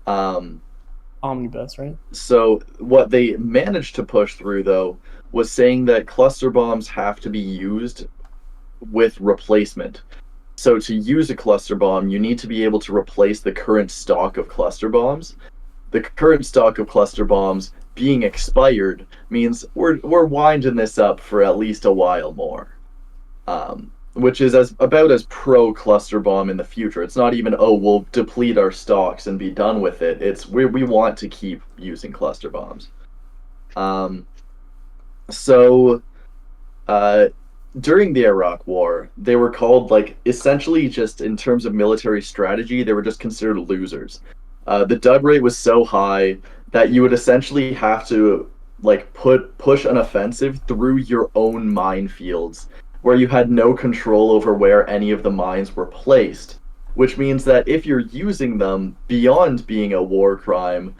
Omnibus, right? So what they managed to push through, though, was saying that cluster bombs have to be used with replacement. So to use a cluster bomb, you need to be able to replace the current stock of cluster bombs. The current stock of cluster bombs being expired means we're winding this up for at least a while more. Which is about as pro cluster bomb in the future. It's not even, we'll deplete our stocks and be done with it. It's we want to keep using cluster bombs. During the Iraq War, they were called, essentially just in terms of military strategy, they were just considered losers. The dud rate was so high that you would essentially have to, push an offensive through your own minefields, where you had no control over where any of the mines were placed. Which means that if you're using them beyond being a war crime,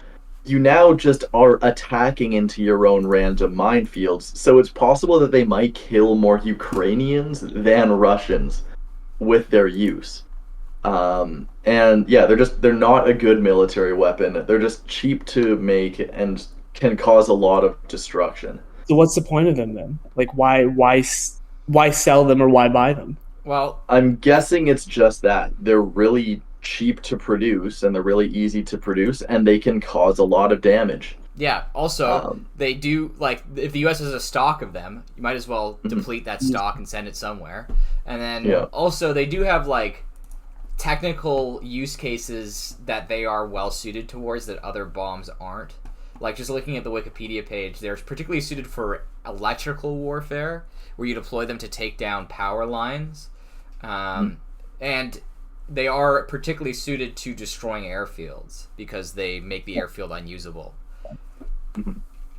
you now just are attacking into your own random minefields. So it's possible that they might kill more Ukrainians than Russians with their use. They're not a good military weapon. They're just cheap to make and can cause a lot of destruction. So what's the point of them then? Why sell them or why buy them? Well, I'm guessing it's just that they're really cheap to produce and they're really easy to produce, and they can cause a lot of damage. Yeah, also, they do, if the U.S. has a stock of them, you might as well deplete that stock and send it somewhere. And then, also, they do have, technical use cases that they are well-suited towards that other bombs aren't. Like, just looking at the Wikipedia page, they're particularly suited for electrical warfare, where you deploy them to take down power lines. And they are particularly suited to destroying airfields, because they make the airfield unusable.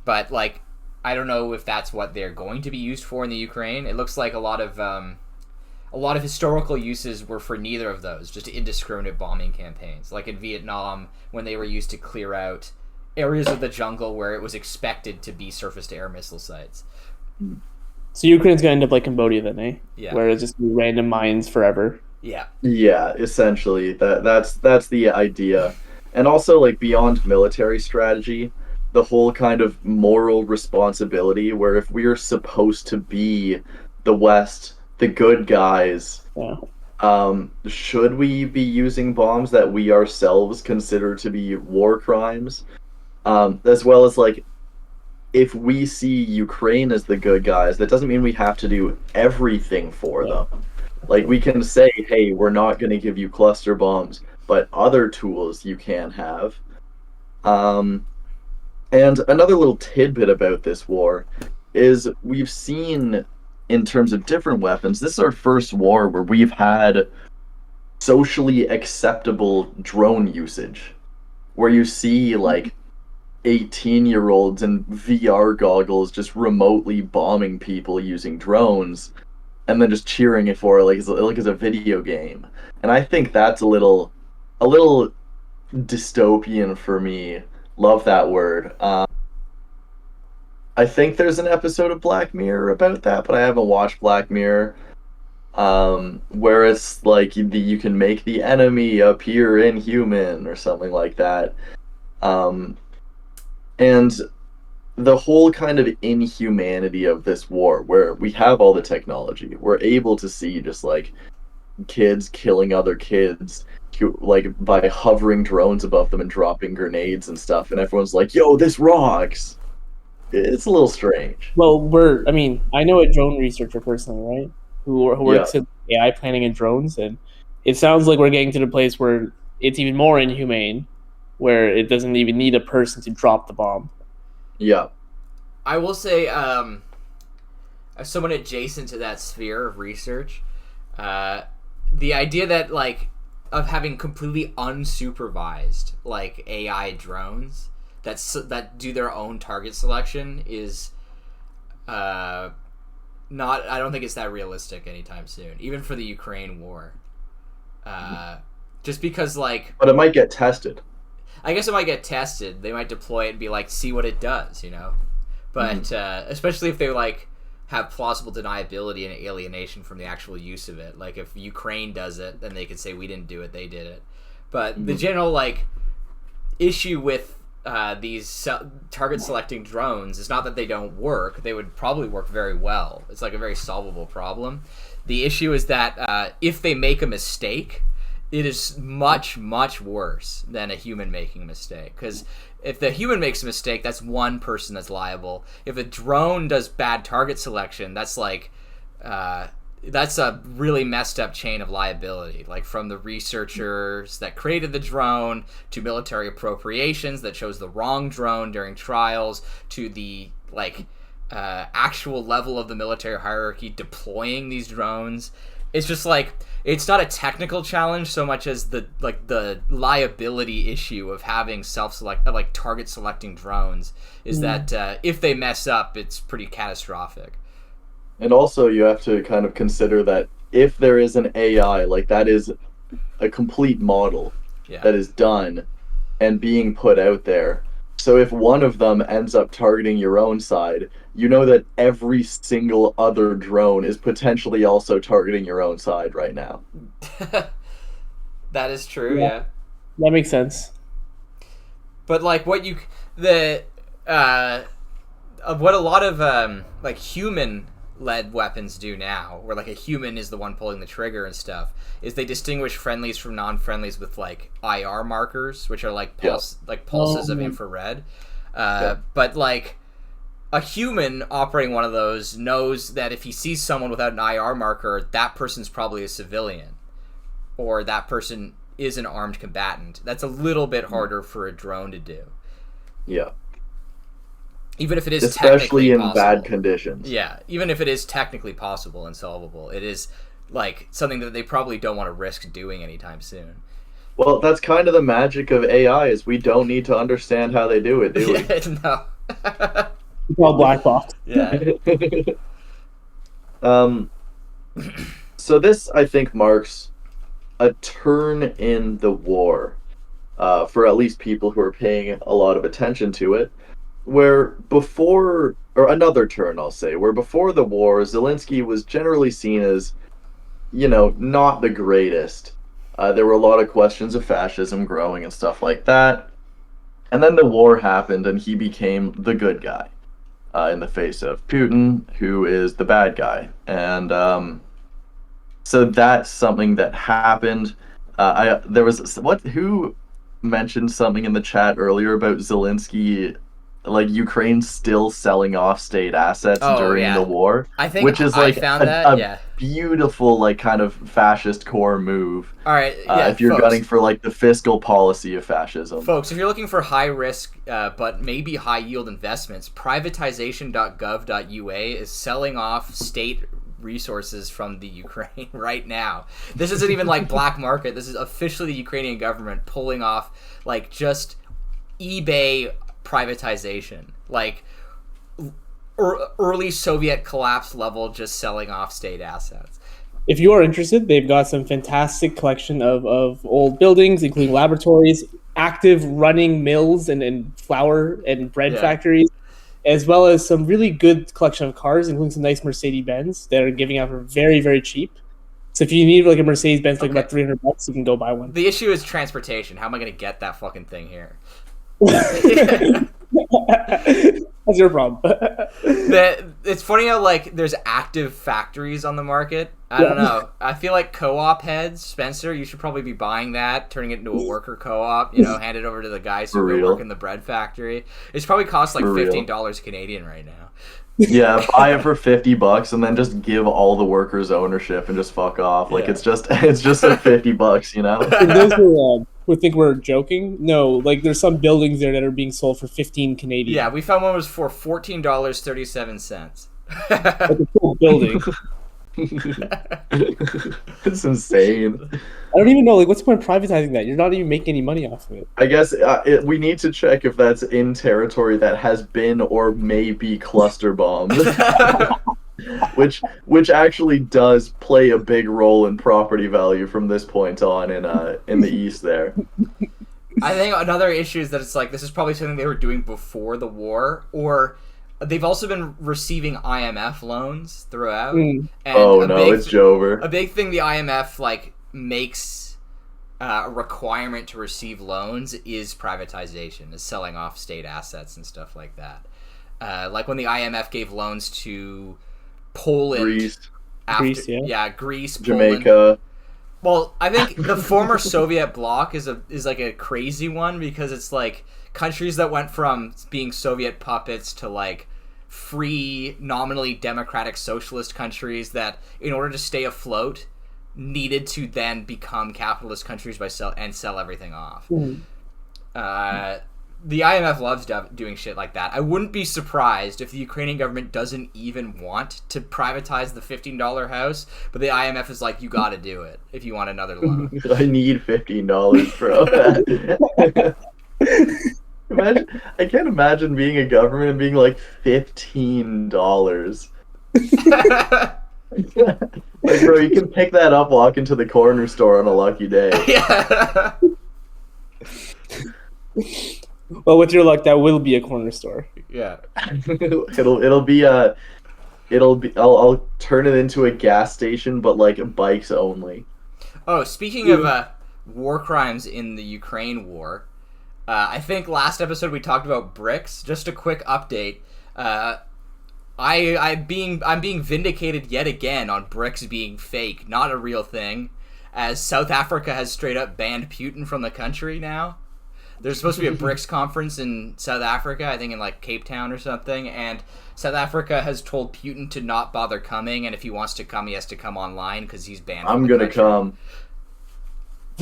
But, like, I don't know if that's what they're going to be used for in the Ukraine. It looks like a lot of historical uses were for neither of those, just indiscriminate bombing campaigns. Like in Vietnam, when they were used to clear out areas of the jungle where it was expected to be surface-to-air missile sites. So Ukraine's gonna end up like Cambodia then, eh? Yeah. Where it's just random mines forever. Yeah. Yeah, essentially. That's the idea. And also, like, beyond military strategy, the whole kind of moral responsibility where if we're supposed to be the West, the good guys, should we be using bombs that we ourselves consider to be war crimes? As well as, like, if we see Ukraine as the good guys, that doesn't mean we have to do everything for them. Like, we can say, hey, we're not going to give you cluster bombs, but other tools you can have. And another little tidbit about this war is we've seen, in terms of different weapons, this is our first war where we've had socially acceptable drone usage, where you see, like, 18-year-olds in VR goggles just remotely bombing people using drones, and then just cheering it for it like it's a video game. And I think that's a little dystopian for me. Love that word. I think there's an episode of Black Mirror about that, but I haven't watched Black Mirror. Where it's like you can make the enemy appear inhuman or something like that. And the whole kind of inhumanity of this war, where we have all the technology, we're able to see just like kids killing other kids, like by hovering drones above them and dropping grenades and stuff, and everyone's like, yo, this rocks. It's a little strange. Well, I know a drone researcher personally, right? Who works in AI planning and drones, and it sounds like we're getting to the place where it's even more inhumane, where it doesn't even need a person to drop the bomb. Yeah. I will say, as someone adjacent to that sphere of research, the idea that, like, of having completely unsupervised, like, AI drones that do their own target selection is not. I don't think it's that realistic anytime soon, even for the Ukraine war. Just because, like, but it might get tested. I guess it might get tested. They might deploy it and be like, see what it does, you know? But especially if they, like, have plausible deniability and alienation from the actual use of it. Like, if Ukraine does it, then they could say, we didn't do it, they did it. But the general, like, issue with these target-selecting drones is not that they don't work. They would probably work very well. It's, like, a very solvable problem. The issue is that if they make a mistake, it is much, much worse than a human making a mistake. Because if the human makes a mistake, that's one person that's liable. If a drone does bad target selection, that's like that's a really messed up chain of liability. Like, from the researchers that created the drone, to military appropriations that chose the wrong drone during trials, to the, like, actual level of the military hierarchy deploying these drones. It's just like, it's not a technical challenge so much as the liability issue of having target selecting drones is that if they mess up, it's pretty catastrophic. And also you have to kind of consider that if there is an AI, like, that is a complete model that is done and being put out there. So if one of them ends up targeting your own side, you know that every single other drone is potentially also targeting your own side right now. That is true, yeah. That makes sense. But, like, what a lot of like human-led weapons do now, where, like, a human is the one pulling the trigger and stuff, is they distinguish friendlies from non-friendlies with, like, IR markers, which are like pulses of infrared. But, like, a human operating one of those knows that if he sees someone without an IR marker, that person's probably a civilian, or that person is an armed combatant. That's a little bit harder for a drone to do. Yeah. Even if it is especially in possible. bad conditions. Yeah, even if it is technically possible and solvable, it is like something that they probably don't want to risk doing anytime soon. Well, that's kind of the magic of AI is we don't need to understand how they do it, do we? No. It's all black box. Yeah. So this, I think, marks a turn in the war, for at least people who are paying a lot of attention to it, where before, or another turn, I'll say, where before the war, Zelensky was generally seen as, not the greatest. There were a lot of questions of fascism growing and stuff like that. And then the war happened and he became the good guy in the face of Putin, who is the bad guy. And so that's something that happened. Who mentioned something in the chat earlier about Zelensky, like Ukraine still selling off state assets during the war, I think which is like a beautiful, like, kind of fascist core move. All right, if you're gunning for like the fiscal policy of fascism, folks, if you're looking for high risk but maybe high yield investments, privatization.gov.ua is selling off state resources from the Ukraine right now. This isn't even like black market. This is officially the Ukrainian government pulling off like just eBay privatization, like early Soviet collapse level, just selling off state assets. If you are interested, they've got some fantastic collection of old buildings, including laboratories, active running mills and flour and bread factories, as well as some really good collection of cars, including some nice Mercedes-Benz that are giving out for very, very cheap. So if you need like a Mercedes-Benz, like about $300, you can go buy one. The issue is transportation. How am I going to get that fucking thing here? That's your problem. It's funny how like there's active factories on the market. I don't know. I feel like co-op heads, Spencer, you should probably be buying that, turning it into a worker co-op. Hand it over to the guys who work in the bread factory. It's probably costs like $15 Canadian right now. Yeah, buy it for $50 and then just give all the workers ownership and just fuck off. Like it's just at $50, For those who think we're joking, no, like there's some buildings there that are being sold for 15 Canadian. Yeah, we found one was for $14.37. Like a full building. It's insane. I don't even know, like, what's the point of privatizing that? You're not even making any money off of it. I guess we need to check if that's in territory that has been or may be cluster bombed. which actually does play a big role in property value from this point on in the east there. I think another issue is that it's like this is probably something they were doing before the war, or they've also been receiving IMF loans throughout. And it's Jover. A big thing the IMF like makes a requirement to receive loans is privatization, is selling off state assets and stuff like that. Like when the IMF gave loans to Poland, Greece, Jamaica. Poland. Well, I think the former Soviet bloc is like a crazy one because it's like countries that went from being Soviet puppets to like free, nominally democratic socialist countries that, in order to stay afloat, needed to then become capitalist countries by sell everything off. The IMF loves doing shit like that. I wouldn't be surprised if the Ukrainian government doesn't even want to privatize the $15 house, but the IMF is like, you got to do it if you want another loan. I need $15, bro. I can't imagine being a government and being like $15. Like, bro, you can pick that up, walk into the corner store on a lucky day. Yeah. Well, with your luck, that will be a corner store. Yeah. I'll turn it into a gas station, but like bikes only. Oh, speaking of war crimes in the Ukraine war, I think last episode we talked about bricks. Just a quick update. I'm being vindicated yet again on bricks being fake, not a real thing, as South Africa has straight up banned Putin from the country now. There's supposed to be a BRICS conference in South Africa, I think in like Cape Town or something, and South Africa has told Putin to not bother coming, and if he wants to come, he has to come online because he's banned. I'm gonna come.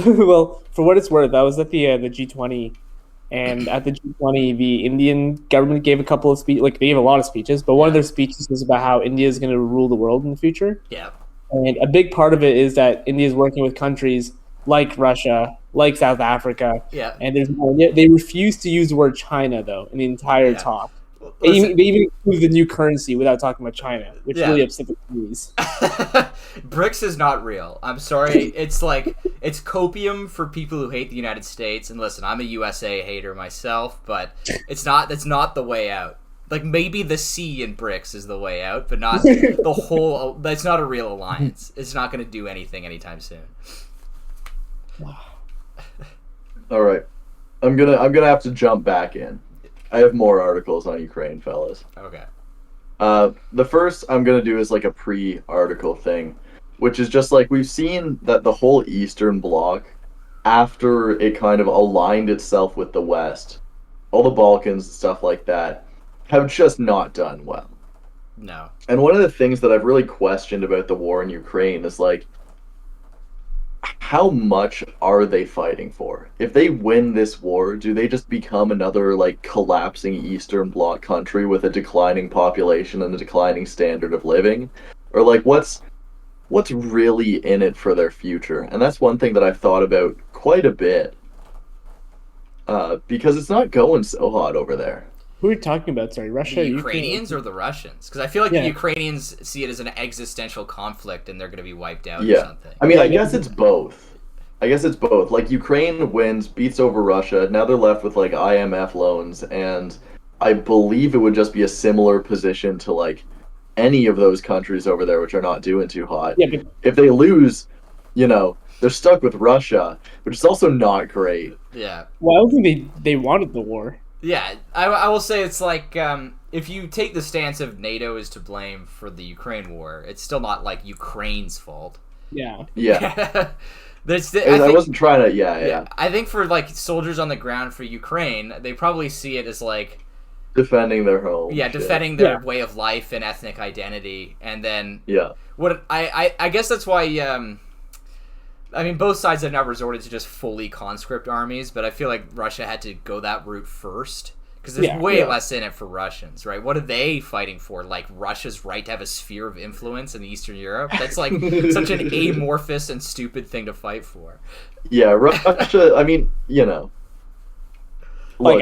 Well, for what it's worth, I was at the G20 And at the G20, the Indian government gave a couple of speeches. Like they gave a lot of speeches, but one of their speeches was about how India is going to rule the world in the future. Yeah. And a big part of it is that India is working with countries like Russia, like South Africa, Yeah. and they refuse to use the word China though in the entire talk. They even include the new currency without talking about China, which really upset the Chinese. BRICS is not real. I'm sorry. It's like it's copium for people who hate the United States. And listen, I'm a USA hater myself, but it's not. That's not the way out. Like maybe the C in BRICS is the way out, but not the whole. That's not a real alliance. It's not going to do anything anytime soon. All right, I'm gonna have to jump back in. I have more articles on Ukraine, fellas. Okay. The first I'm gonna do is like a pre-article thing, which is just like we've seen that the whole Eastern Bloc, after it kind of aligned itself with the West, all the Balkans and stuff like that, have just not done well. No. And one of the things that I've really questioned about the war in Ukraine is like, how much are they fighting for? If they win this war, do they just become another like collapsing Eastern Bloc country with a declining population and a declining standard of living? Or like what's really in it for their future? And that's one thing that I've thought about quite a bit. Because it's not going so hot over there. Who are you talking about? Sorry, Russia, the Ukrainians or the Russians? Because I feel like the Ukrainians see it as an existential conflict and they're going to be wiped out or something. I mean, I guess it's both. Like Ukraine wins, beats over Russia. Now they're left with like IMF loans, and I believe it would just be a similar position to like any of those countries over there, which are not doing too hot. Yeah, but if they lose, they're stuck with Russia, which is also not great. Yeah. Well, I don't think they wanted the war. Yeah, I will say it's like if you take the stance of NATO is to blame for the Ukraine war, it's still not like Ukraine's fault. Yeah. Yeah. I wasn't trying to. Yeah. I think for like soldiers on the ground for Ukraine, they probably see it as like defending their home. Yeah, defending their way of life and ethnic identity, and then what I guess that's why. I mean, both sides have now resorted to just fully conscript armies, but I feel like Russia had to go that route first because there's way less in it for Russians, right? What are they fighting for? Like Russia's right to have a sphere of influence in Eastern Europe? That's like such an amorphous and stupid thing to fight for. Yeah, Russia. I mean, look,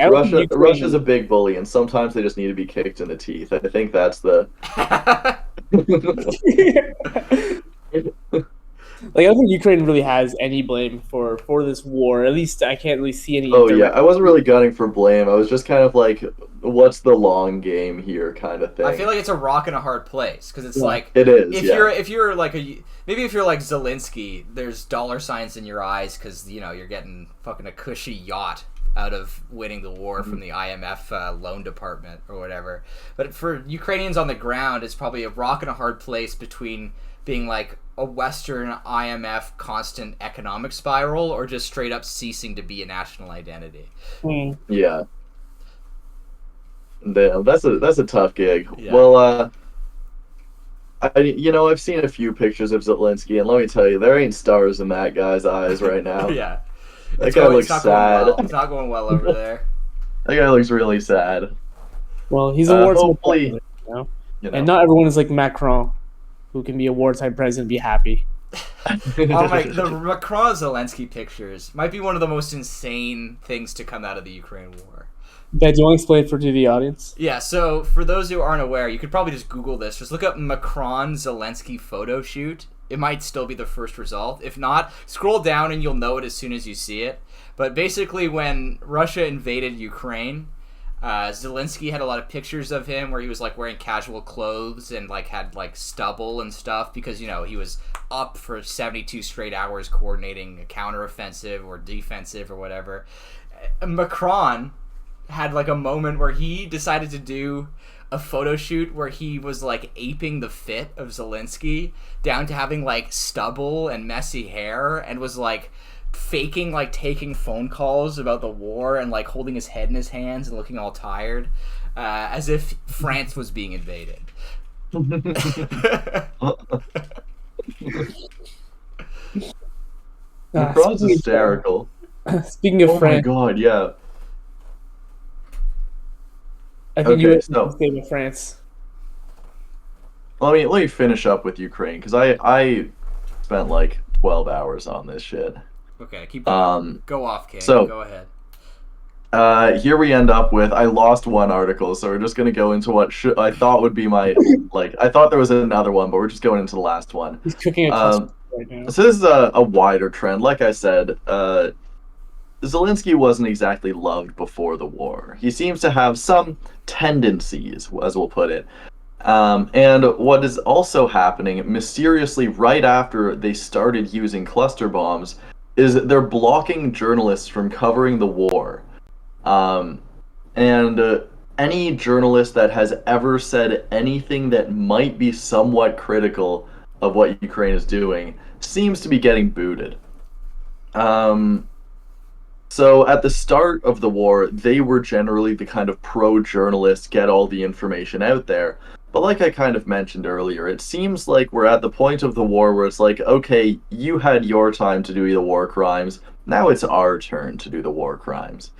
Russia's a big bully, and sometimes they just need to be kicked in the teeth. I think that's the. Like, I don't think Ukraine really has any blame for this war. At least I can't really see any. Oh, yeah. I wasn't really gunning for blame. I was just kind of like, what's the long game here kind of thing. I feel like it's a rock and a hard place because it's like... It is, if you're like maybe if you're like Zelensky, there's dollar signs in your eyes because, you're getting fucking a cushy yacht out of winning the war from the IMF loan department or whatever. But for Ukrainians on the ground, it's probably a rock and a hard place between being like a Western IMF constant economic spiral or just straight up ceasing to be a national identity. Yeah. Damn, that's a tough gig. Yeah. Well, I've seen a few pictures of Zelensky, and let me tell you, there ain't stars in that guy's eyes right now. Yeah. That guy looks sad. It's not going well over there. That guy looks really sad. Well, he's a wartime president, and not everyone is like Macron, who can be a wartime president and be happy. The Macron-Zelensky pictures might be one of the most insane things to come out of the Ukraine war. Do you want to explain to the audience? Yeah, so for those who aren't aware, you could probably just Google this. Just look up Macron-Zelensky photo shoot. It might still be the first result. If not, scroll down and you'll know it as soon as you see it. But basically, when Russia invaded Ukraine, Zelensky had a lot of pictures of him where he was like wearing casual clothes and like had like stubble and stuff because he was up for 72 straight hours coordinating a counteroffensive or defensive or whatever. Macron had like a moment where he decided to do a photo shoot where he was like aping the fit of Zelensky down to having like stubble and messy hair and was like faking like taking phone calls about the war and like holding his head in his hands and looking all tired as if France was being invaded. Macron's hysterical. Speaking of France, oh my god, yeah. I think you Okay, would so stay with France. let me finish up with Ukraine because I spent like 12 hours on this shit. Okay, keep going. Go off, King. So Go ahead. here we end up with I lost one article, so we're just gonna go into what I thought would be my like. I thought there was another one, but we're just going into the last one. He's cooking a custard right now. So this is a wider trend. Like I said, Zelensky wasn't exactly loved before the war. He seems to have some tendencies, as we'll put it. And what is also happening mysteriously right after they started using cluster bombs is they're blocking journalists from covering the war. And any journalist that has ever said anything that might be somewhat critical of what Ukraine is doing seems to be getting booted. So at the start of the war, they were generally the kind of pro-journalist, get all the information out there. But like I kind of mentioned earlier, it seems like we're at the point of the war where it's like, okay, you had your time to do the war crimes, now it's our turn to do the war crimes.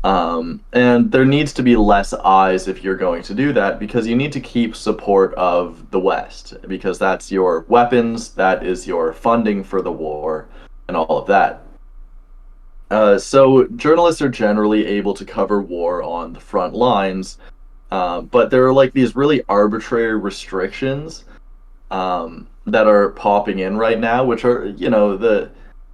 And there needs to be less eyes if you're going to do that, because you need to keep support of the West, because that's your weapons, that is your funding for the war, and all of that. So journalists are generally able to cover war on the front lines, but there are like these really arbitrary restrictions that are popping in right now, which are,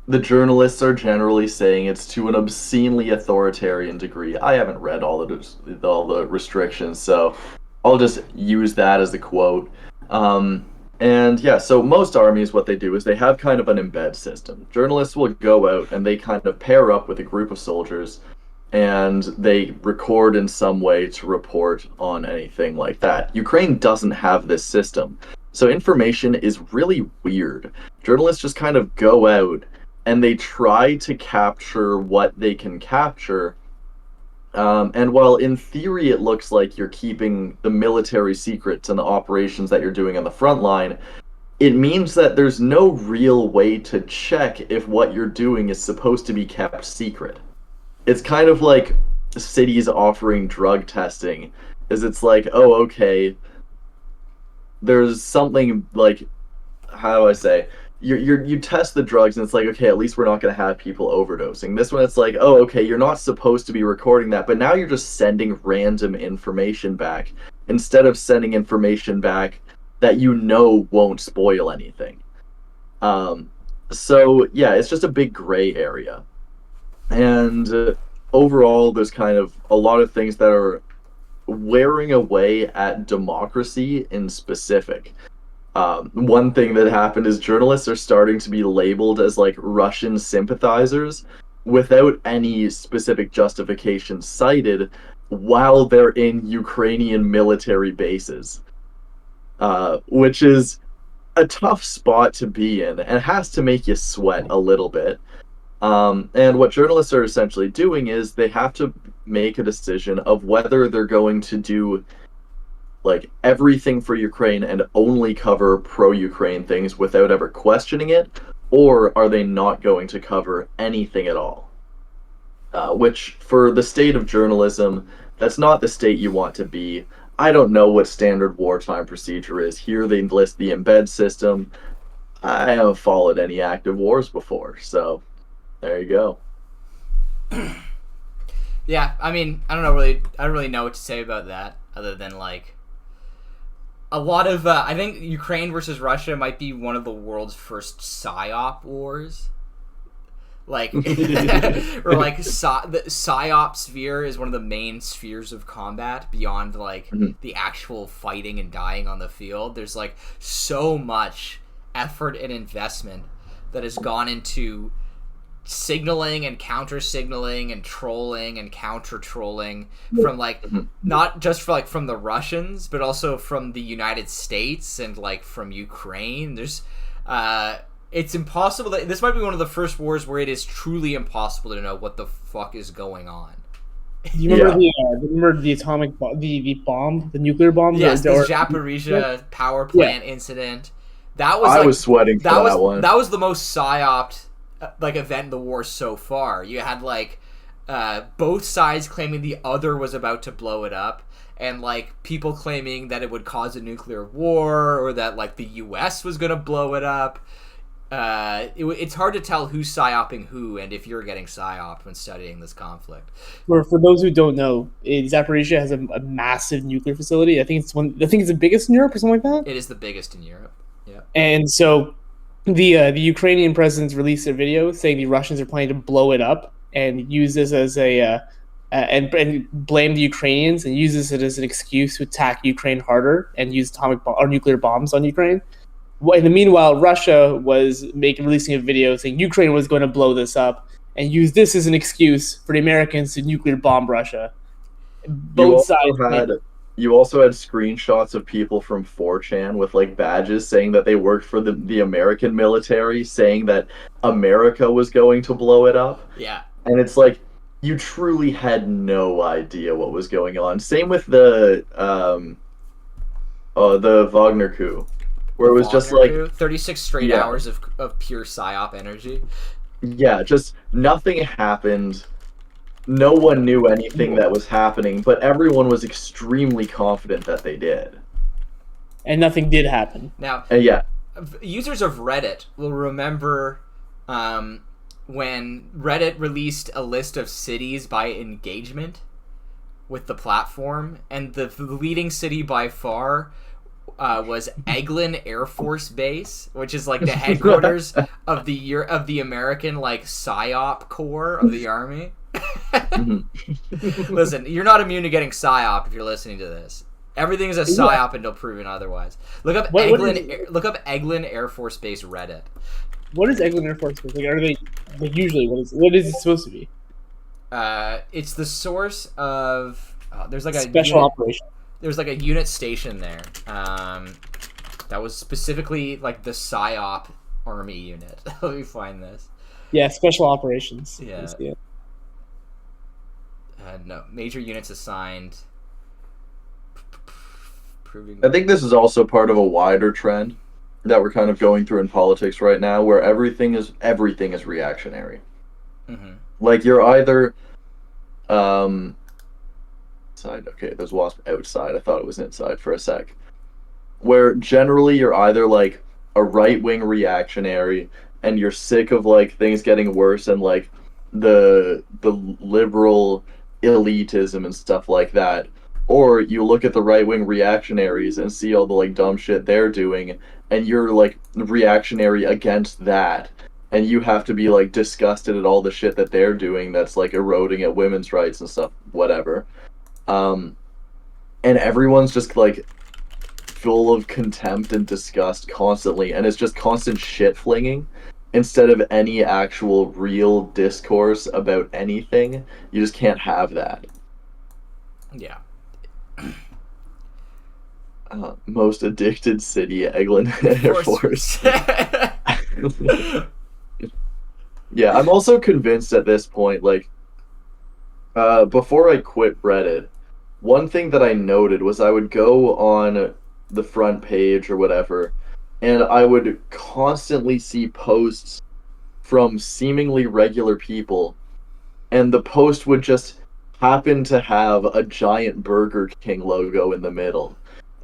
the journalists are generally saying it's to an obscenely authoritarian degree. I haven't read all the restrictions, so I'll just use that as a quote. And yeah, so most armies, what they do is they have kind of an embed system. Journalists will go out and they kind of pair up with a group of soldiers and they record in some way to report on anything like that. Ukraine doesn't have this system. So information is really weird. Journalists just kind of go out and they try to capture what they can capture. And while in theory it looks like you're keeping the military secrets and the operations that you're doing on the front line, it means that there's no real way to check if what you're doing is supposed to be kept secret. It's kind of like cities offering drug testing, it's like, oh, okay, there's something like, how do I say, you test the drugs and it's like, okay, at least we're not going to have people overdosing. This one, it's like, oh, okay, you're not supposed to be recording that, but now you're just sending random information back instead of sending information back that won't spoil anything. So yeah, it's just a big gray area. And overall, there's kind of a lot of things that are wearing away at democracy in specific. One thing that happened is journalists are starting to be labeled as like Russian sympathizers without any specific justification cited while they're in Ukrainian military bases, which is a tough spot to be in and has to make you sweat a little bit. And what journalists are essentially doing is they have to make a decision of whether they're going to do like everything for Ukraine and only cover pro-Ukraine things without ever questioning it, or are they not going to cover anything at all? Which, for the state of journalism, that's not the state you want to be. I don't know what standard wartime procedure is. Here they list the embed system. I haven't followed any active wars before, so there you go. Yeah, I mean, I don't really know what to say about that, other than like a lot of I think Ukraine versus Russia might be one of the world's first psyop wars. Like, or like the psyop sphere is one of the main spheres of combat beyond like the actual fighting and dying on the field. There's like so much effort and investment that has gone into signaling and counter signaling and trolling and counter trolling from like not just for like from the Russians but also from the United States and like from Ukraine. There's it's impossible that this might be one of the first wars where it is truly impossible to know what the fuck is going on. You remember the atomic the bomb, the nuclear bomb? Yes, the Zaporizhia power plant incident. That was I was sweating for that one. That was the most psyoped like event in the war so far. You had like both sides claiming the other was about to blow it up, and like people claiming that it would cause a nuclear war or that like the US was going to blow it up. It's hard to tell who's psyoping who and if you're getting psyoped when studying this conflict. For those who don't know, Zaporizhzhia has a massive nuclear facility. I think it's the biggest in Europe or something like that. It is the biggest in Europe. Yeah. And so the Ukrainian presidents released a video saying the Russians are planning to blow it up and use this as and blame the Ukrainians and use this as an excuse to attack Ukraine harder and use nuclear bombs on Ukraine. In the meanwhile, Russia was releasing a video saying Ukraine was going to blow this up and use this as an excuse for the Americans to nuclear bomb Russia. Both sides. You also had screenshots of people from 4chan with like badges saying that they worked for the American military, saying that America was going to blow it up. Yeah. And it's like, you truly had no idea what was going on. Same with the Wagner coup. Where it was just like 36 straight hours of pure psyop energy. Yeah, just nothing happened. No one knew anything that was happening, but everyone was extremely confident that they did. And nothing did happen. Now, users of Reddit will remember when Reddit released a list of cities by engagement with the platform, and the leading city by far was Eglin Air Force Base, which is like the headquarters of the American like PSYOP Corps of the Army. Listen, you're not immune to getting PSYOP if you're listening to this. Everything is a PSYOP until proven otherwise. Look up Eglin Air Force Base Reddit. What is Eglin Air Force Base? Like, are they like usually what is it supposed to be? It's the source of there's like a special operation. There's like a unit station there that was specifically like the PSYOP army unit. Let me find this. Yeah, special operations. Yeah. No, major units assigned. I think this is also part of a wider trend that we're kind of going through in politics right now, where everything is reactionary. Mm-hmm. Like you're either okay, there's wasp outside. I thought it was inside for a sec. Where generally you're either like a right-wing reactionary and you're sick of like things getting worse and like the liberal elitism and stuff like that, or you look at the right-wing reactionaries and see all the like dumb shit they're doing and you're like reactionary against that, and you have to be like disgusted at all the shit that they're doing that's like eroding at women's rights and stuff, whatever. And everyone's just like full of contempt and disgust constantly, and it's just constant shit flinging instead of any actual real discourse about anything. You just can't have that. Yeah. Most addicted city, Eglin Air Force. Yeah, I'm also convinced at this point, like, before I quit Reddit, one thing that I noted was I would go on the front page or whatever, and I would constantly see posts from seemingly regular people, and the post would just happen to have a giant Burger King logo in the middle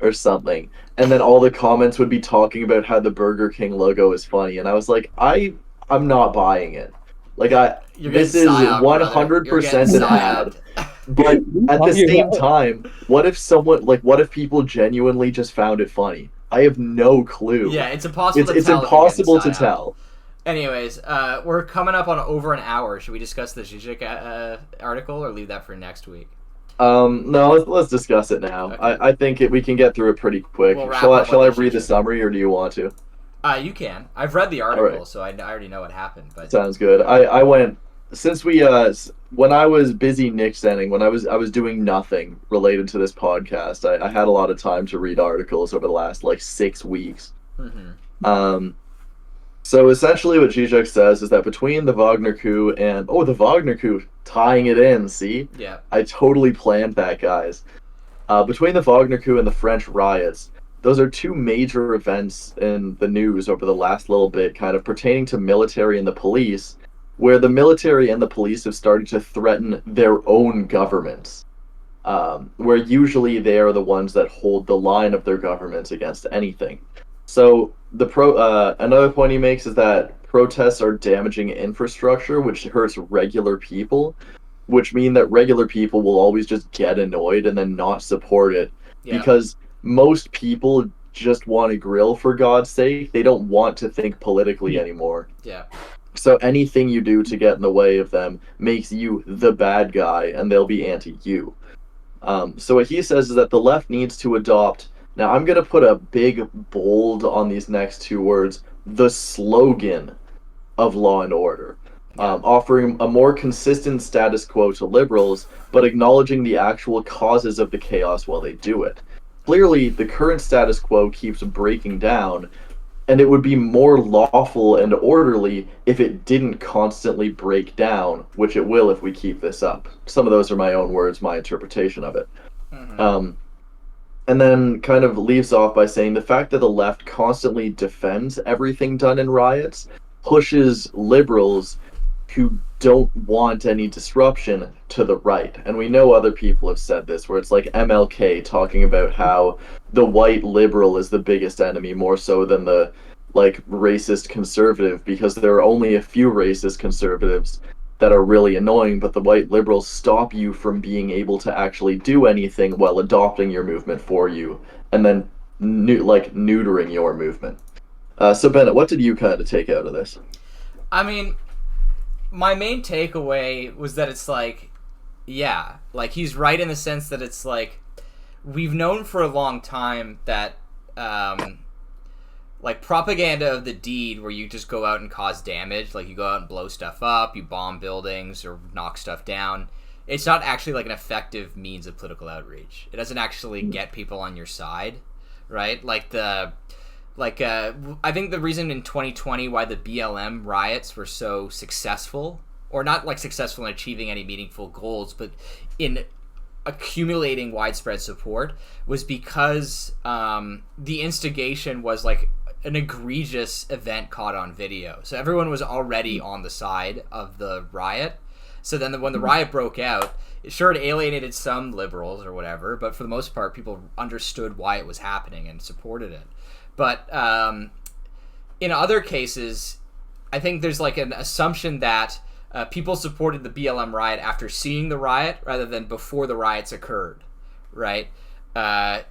or something, and then all the comments would be talking about how the Burger King logo is funny, and I was like, I'm not buying it. Like, this is 100% an ad. But at the same time, what if people genuinely just found it funny? I have no clue. Yeah, it's impossible to tell. It's impossible to tell. Anyways, we're coming up on over an hour. Should we discuss the Zizek article or leave that for next week? No, let's discuss it now. Okay. I think we can get through it pretty quick. Shall I read the summary, or do you want to? You can. I've read the article, so I already know what happened. But sounds good. I went since we when I was busy Nixoning, when I was doing nothing related to this podcast, I had a lot of time to read articles over the last like 6 weeks. Mm-hmm. So essentially, what Zizek says is that between the Wagner coup and the Wagner coup, tying it in. See, yeah, I totally planned that, guys. Between the Wagner coup and the French riots, those are two major events in the news over the last little bit, kind of pertaining to military and the police, where the military and the police have started to threaten their own governments, where usually they are the ones that hold the line of their governments against anything. So another point he makes is that protests are damaging infrastructure, which hurts regular people, which mean that regular people will always just get annoyed and then not support it, because most people just want to grill, for God's sake. They don't want to think politically anymore. Yeah. So anything you do to get in the way of them makes you the bad guy, and they'll be anti you. So what he says is that the left needs to adopt. Now I'm going to put a big bold on these next two words: the slogan of law and order. Offering a more consistent status quo to liberals, but acknowledging the actual causes of the chaos while they do it. Clearly, the current status quo keeps breaking down, and it would be more lawful and orderly if it didn't constantly break down, which it will if we keep this up. Some of those are my own words, my interpretation of it. Mm-hmm. And then kind of leaves off by saying the fact that the left constantly defends everything done in riots pushes liberals who don't want any disruption to the right. And we know other people have said this, where it's like MLK talking about how the white liberal is the biggest enemy, more so than the racist conservative, because there are only a few racist conservatives that are really annoying, but the white liberals stop you from being able to actually do anything while adopting your movement for you, and then neutering your movement. So Bennett, what did you kind of take out of this? I mean, my main takeaway was that it's he's right in the sense that it's we've known for a long time that propaganda of the deed, where you just go out and cause damage, you go out and blow stuff up, you bomb buildings or knock stuff down, it's not actually an effective means of political outreach. It doesn't actually get people on your side, right? I think the reason in 2020 why the BLM riots were so successful, or not successful in achieving any meaningful goals, but in accumulating widespread support, was because the instigation was an egregious event caught on video. So everyone was already on the side of the riot. So then when the riot broke out, sure, it alienated some liberals or whatever, but for the most part, people understood why it was happening and supported it. But in other cases, I think there's an assumption that people supported the BLM riot after seeing the riot rather than before the riots occurred, right? The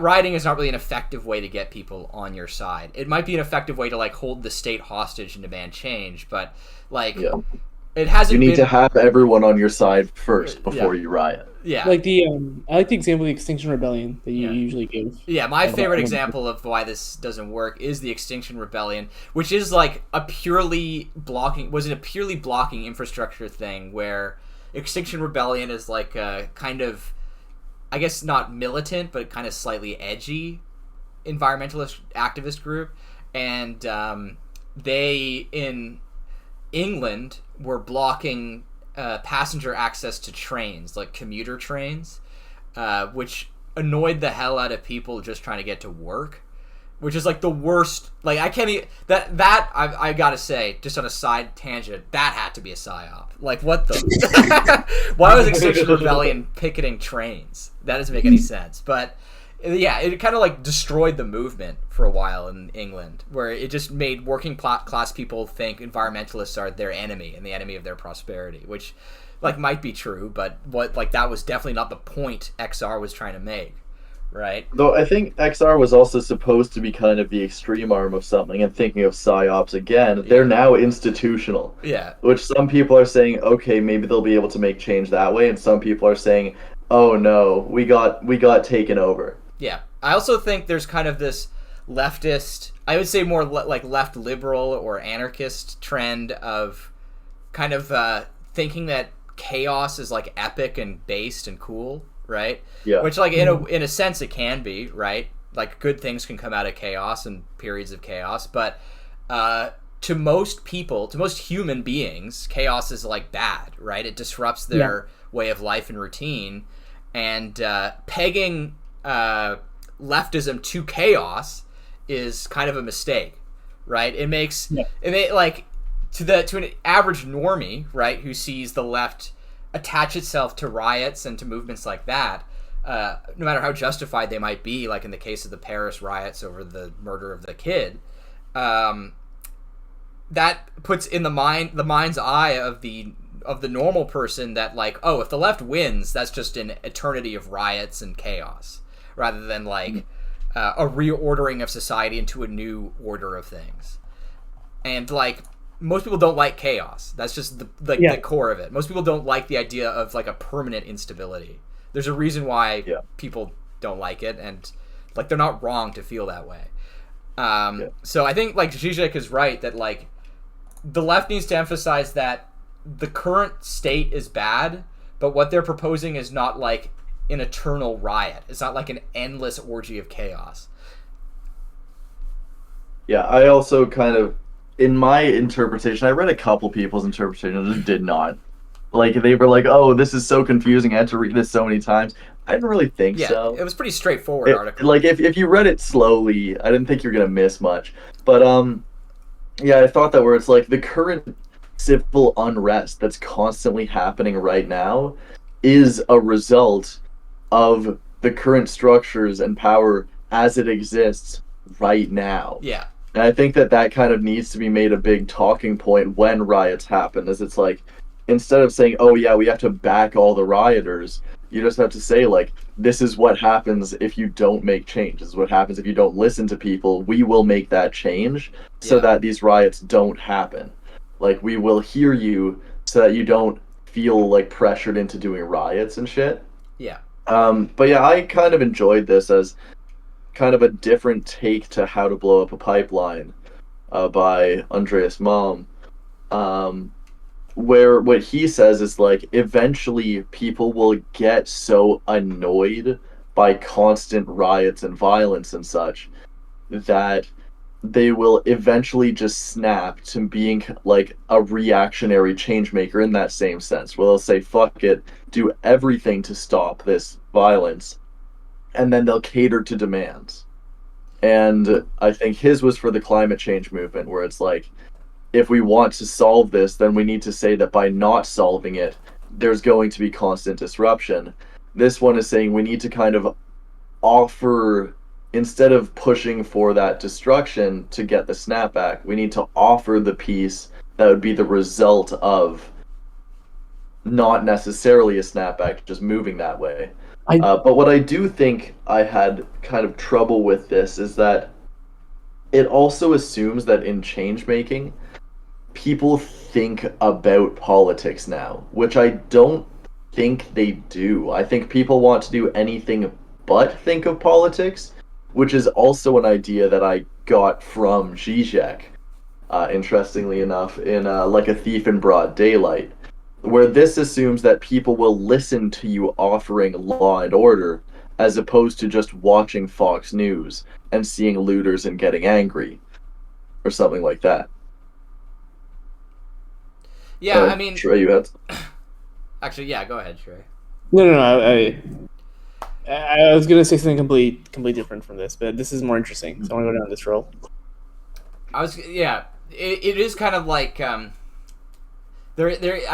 rioting is not really an effective way to get people on your side. It might be an effective way to hold the state hostage and demand change, but it hasn't. You need to have everyone on your side first before you riot. Yeah, I like the example of the Extinction Rebellion that you usually give. Yeah, my favorite example of why this doesn't work is the Extinction Rebellion, which is a purely blocking infrastructure thing, where Extinction Rebellion is a kind of, I guess not militant, but kind of slightly edgy environmentalist activist group, and they in England were blocking passenger access to trains, commuter trains, which annoyed the hell out of people just trying to get to work, which is the worst. I can't even, I gotta say, just on a side tangent, that had to be a psyop. What the why was Extinction Rebellion picketing trains? That doesn't make any sense. But yeah, it kind of destroyed the movement for a while in England, where it just made working class people think environmentalists are their enemy and the enemy of their prosperity, which might be true, but that was definitely not the point XR was trying to make, right? Though I think XR was also supposed to be kind of the extreme arm of something, and thinking of psyops again, they're now institutional. Yeah. Which some people are saying, okay, maybe they'll be able to make change that way, and some people are saying, oh no, we got taken over. Yeah, I also think there's kind of this leftist, I would say more left liberal or anarchist trend of kind of thinking that chaos is epic and based and cool, right? Yeah. Which in a sense it can be, right? Good things can come out of chaos and periods of chaos, but to most people, to most human beings, chaos is bad, right? It disrupts their way of life and routine, and pegging leftism to chaos is kind of a mistake, right? It makes to an average normie, right, who sees the left attach itself to riots and to movements like that, no matter how justified they might be, like in the case of the Paris riots over the murder of the kid, that puts in the mind's eye of the normal person that, like, oh, if the left wins, that's just an eternity of riots and chaos, rather than like a reordering of society into a new order of things. And like, most people don't like chaos. That's just the core of it. Most people don't like the idea of like a permanent instability. There's a reason why people don't like it, and like, they're not wrong to feel that way. So I think like Zizek is right that like the left needs to emphasize that the current state is bad, but what they're proposing is not like an eternal riot. It's not like an endless orgy of chaos. Yeah, I also kind of, in my interpretation, I read a couple people's interpretation and just did not. Like, they were like, oh, this is so confusing, I had to read this so many times. I didn't really think so. It was pretty straightforward article. Like, if you read it slowly, I didn't think you were going to miss much. But, yeah, I thought that where it's like the current civil unrest that's constantly happening right now is a result of the current structures and power as it exists right now. Yeah. And I think that kind of needs to be made a big talking point when riots happen, as it's like, instead of saying, oh yeah, we have to back all the rioters, you just have to say, like, this is what happens if you don't make change. This is what happens if you don't listen to people. We will make that change so that these riots don't happen. Like, we will hear you so that you don't feel like pressured into doing riots and shit. Yeah. But yeah, I kind of enjoyed this as kind of a different take to How to Blow Up a Pipeline by Andreas Malm. Where what he says is like, eventually people will get so annoyed by constant riots and violence and such that they will eventually just snap to being like a reactionary change maker in that same sense, where they'll say, fuck it, do everything to stop this violence, and then they'll cater to demands. And I think his was for the climate change movement, where it's like, if we want to solve this, then we need to say that by not solving it, there's going to be constant disruption. This one is saying we need to kind of offer, instead of pushing for that destruction to get the snapback, we need to offer the peace that would be the result of not necessarily a snapback, just moving that way. But what I do think I had kind of trouble with this is that it also assumes that in change making, people think about politics now, which I don't think they do. I think people want to do anything but think of politics, which is also an idea that I got from Zizek, interestingly enough, in like A Thief in Broad Daylight, where this assumes that people will listen to you offering law and order, as opposed to just watching Fox News and seeing looters and getting angry, or something like that. Yeah, I mean... Shrey, you had... Actually, yeah, go ahead, Shrey. No, I was going to say something completely different from this, but this is more interesting, so I want to go down this road. It is kind of like... I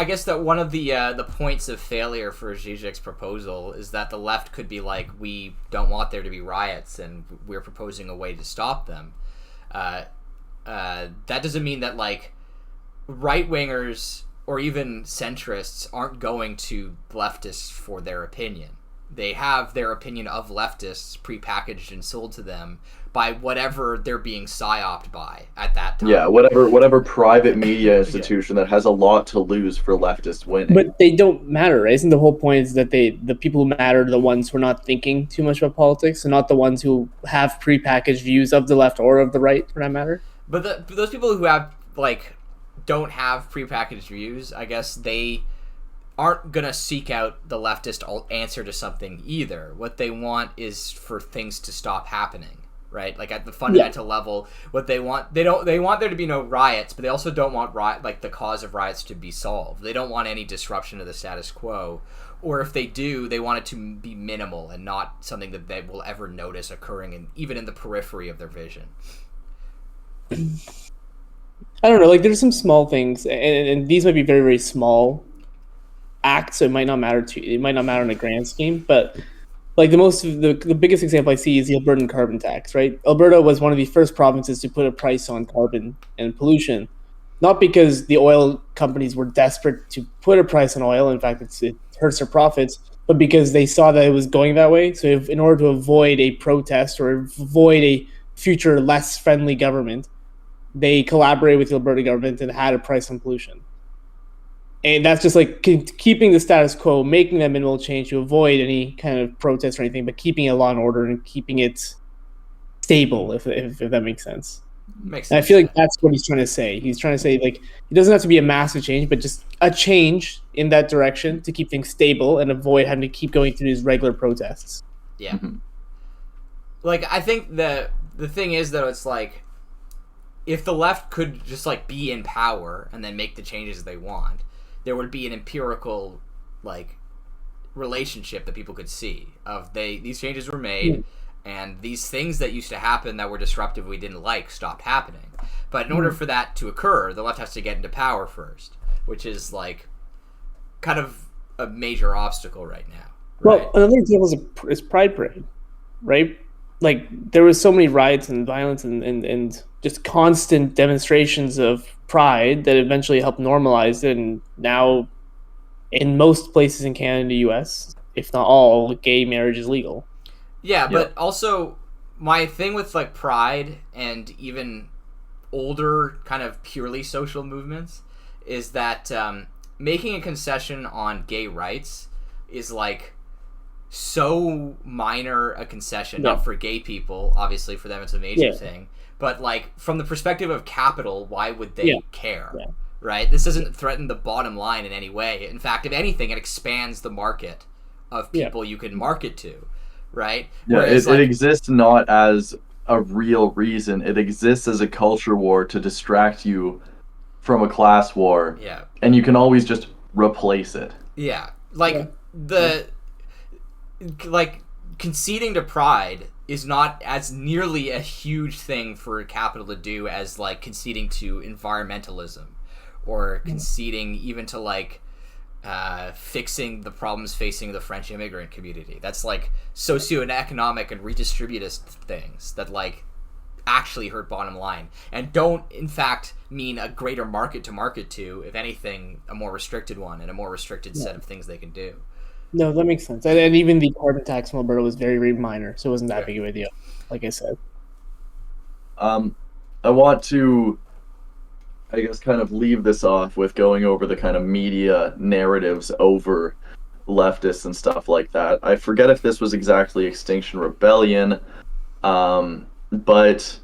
guess that one of the points of failure for Zizek's proposal is that the left could be like, we don't want there to be riots, and we're proposing a way to stop them. That doesn't mean that, like, right-wingers or even centrists aren't going to leftists for their opinion. They have their opinion of leftists prepackaged and sold to them by whatever they're being psyoped by at that time. Yeah, whatever private media institution that has a lot to lose for leftists winning. But they don't matter, right? Isn't the whole point is that the people who matter are the ones who are not thinking too much about politics, and not the ones who have prepackaged views of the left or of the right, for that matter? But those people who have, like, don't have prepackaged views, I guess they aren't gonna seek out the leftist answer to something either. What they want is for things to stop happening, right? Like, at the fundamental level, what they want there to be no riots, but they also don't want the cause of riots to be solved. They don't want any disruption of the status quo, or if they do, they want it to be minimal and not something that they will ever notice occurring even in the periphery of their vision. I don't know. Like there's some small things, and these might be very very small acts, so it might not matter in a grand scheme, but like the biggest example I see is the Albertan carbon tax, right? Alberta was one of the first provinces to put a price on carbon and pollution, not because the oil companies were desperate to put a price on oil. In fact, it hurts their profits, but because they saw that it was going that way. So in order to avoid a protest or avoid a future less friendly government, they collaborated with the Alberta government and had a price on pollution. And that's just like keeping the status quo, making that minimal change to avoid any kind of protest or anything, but keeping it law and order and keeping it stable, if that makes sense. Makes And sense. I feel like that's what he's trying to say. He's trying to say, like, it doesn't have to be a massive change, but just a change in that direction to keep things stable and avoid having to keep going through these regular protests. Yeah. Like, I think the thing is, though, it's like, if the left could just, like, be in power and then make the changes they want, there would be an empirical, like, relationship that people could see of these changes were made, and these things that used to happen that were disruptive we didn't like stopped happening. But in order for that to occur, the left has to get into power first, which is, like, kind of a major obstacle right now. Right? Well, another example is Pride Parade, right? Like, there was so many riots and violence and just constant demonstrations of pride that eventually helped normalize it, and now in most places in Canada and the US, if not all, gay marriage is legal. Yeah, but also my thing with, like, pride and even older kind of purely social movements is that making a concession on gay rights is, like, so minor a concession, not for gay people, obviously for them it's a major thing, but, like, from the perspective of capital, why would they care? Right? This doesn't threaten the bottom line in any way. In fact, if anything, it expands the market of people you can market to, right? Yeah, it exists not as a real reason. It exists as a culture war to distract you from a class war. Yeah. And you can always just replace it. Yeah. Like, like, conceding to pride is not as nearly a huge thing for capital to do as, like, conceding to environmentalism or conceding even to, like, fixing the problems facing the French immigrant community. That's, like, socioeconomic and redistributist things that, like, actually hurt bottom line and don't, in fact, mean a greater market to market to. If anything, a more restricted one and a more restricted set of things they can do. No, that makes sense. And even the carbon tax in Alberta was very, very minor, so it wasn't that big of a deal, like I said. I want to, I guess, kind of leave this off with going over the kind of media narratives over leftists and stuff like that. I forget if this was exactly Extinction Rebellion, but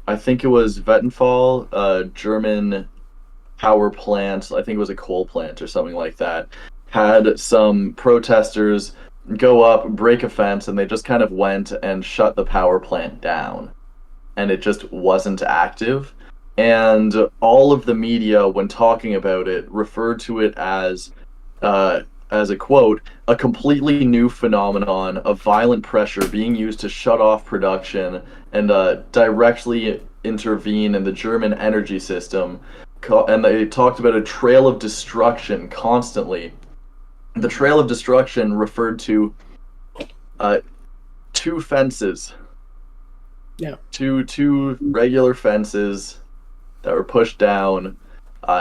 I think it was Vattenfall, a German power plant, I think it was a coal plant or something like that, had some protesters go up, break a fence, and they just kind of went and shut the power plant down. And it just wasn't active. And all of the media, when talking about it, referred to it as a quote, a completely new phenomenon of violent pressure being used to shut off production and directly intervene in the German energy system. And they talked about a trail of destruction constantly. The trail of destruction referred to two fences. Yeah. Two regular fences that were pushed down.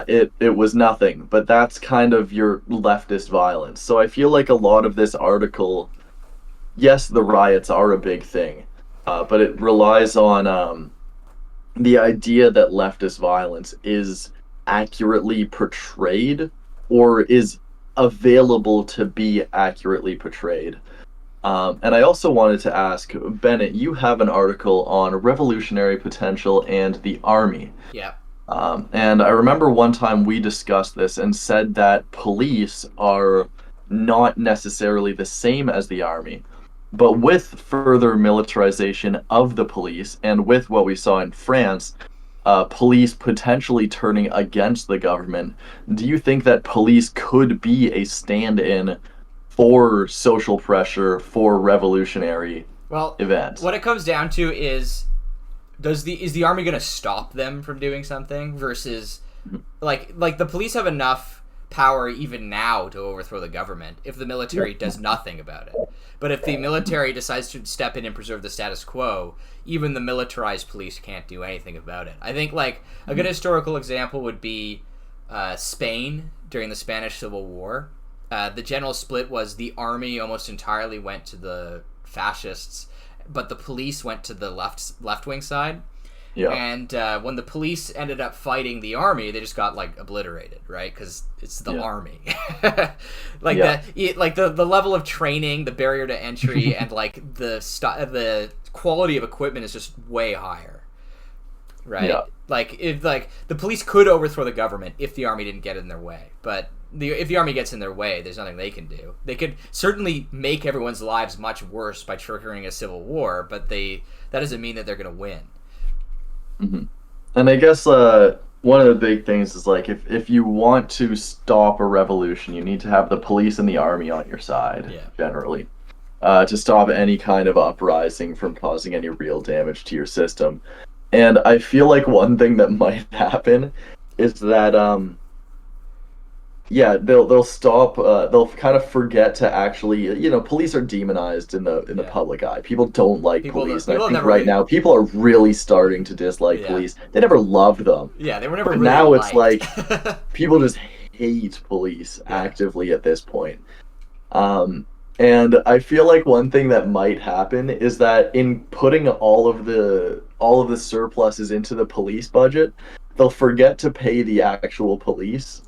It was nothing, but that's kind of your leftist violence. So I feel like a lot of this article, yes, the riots are a big thing, but it relies on the idea that leftist violence is accurately portrayed or is available to be accurately portrayed. And I also wanted to ask, Bennett, you have an article on revolutionary potential and the army. Yeah. And I remember one time we discussed this and said that police are not necessarily the same as the army. But with further militarization of the police and with what we saw in France, police potentially turning against the government, do you think that police could be a stand-in for social pressure, for revolutionary events? What it comes down to is is the army going to stop them from doing something versus like the police have enough power even now to overthrow the government if the military does nothing about it. But if the military decides to step in and preserve the status quo, even the militarized police can't do anything about it. I think like a good historical example would be Spain during the Spanish Civil War. The general split was the army almost entirely went to the fascists, but the police went to the left-wing side. Yeah. And when the police ended up fighting the army, they just got like obliterated, right? Because it's the army. Like the level of training, the barrier to entry, and like the quality of equipment is just way higher, right? Yeah. Like if like the police could overthrow the government if the army didn't get in their way, but if the army gets in their way, there's nothing they can do. They could certainly make everyone's lives much worse by triggering a civil war, but that doesn't mean that they're going to win. Mm-hmm. And I guess one of the big things is like if you want to stop a revolution, you need to have the police and the army on your side, generally, to stop any kind of uprising from causing any real damage to your system. And I feel like one thing that might happen is that they'll stop. They'll kind of forget to actually, police are demonized in the public eye. People don't like police. And I think right now people are really starting to dislike police. They never loved them. Yeah, they were never. But really now liked. It's like people just hate police actively at this point. And I feel like one thing that might happen is that in putting all of the surpluses into the police budget, they'll forget to pay the actual police.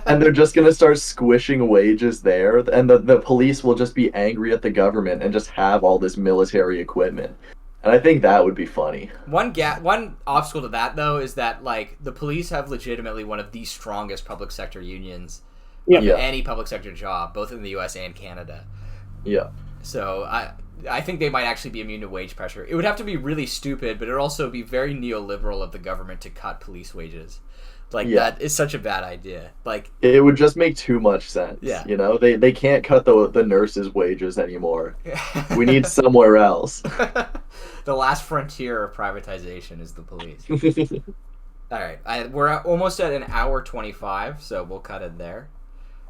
And they're just going to start squishing wages there. And the police will just be angry at the government and just have all this military equipment. And I think that would be funny. One obstacle to that, though, is that like the police have legitimately one of the strongest public sector unions of any public sector job, both in the U.S. and Canada. Yeah. So I think they might actually be immune to wage pressure. It would have to be really stupid, but it would also be very neoliberal of the government to cut police wages. Like that is such a bad idea. Like it would just make too much sense. Yeah. They can't cut the nurses' wages anymore. We need somewhere else. The last frontier of privatization is the police. All right, we're almost at an hour 25, so we'll cut it there.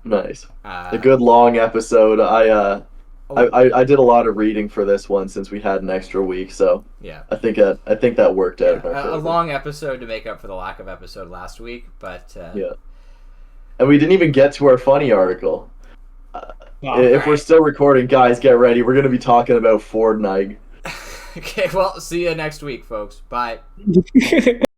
Nice. A good long episode. I did a lot of reading for this one since we had an extra week, so I think that worked out. A long episode to make up for the lack of episode last week, but and we didn't even get to our funny article. If we're still recording, guys, get ready. We're gonna be talking about Fortnite. Okay, well, see you next week, folks. Bye.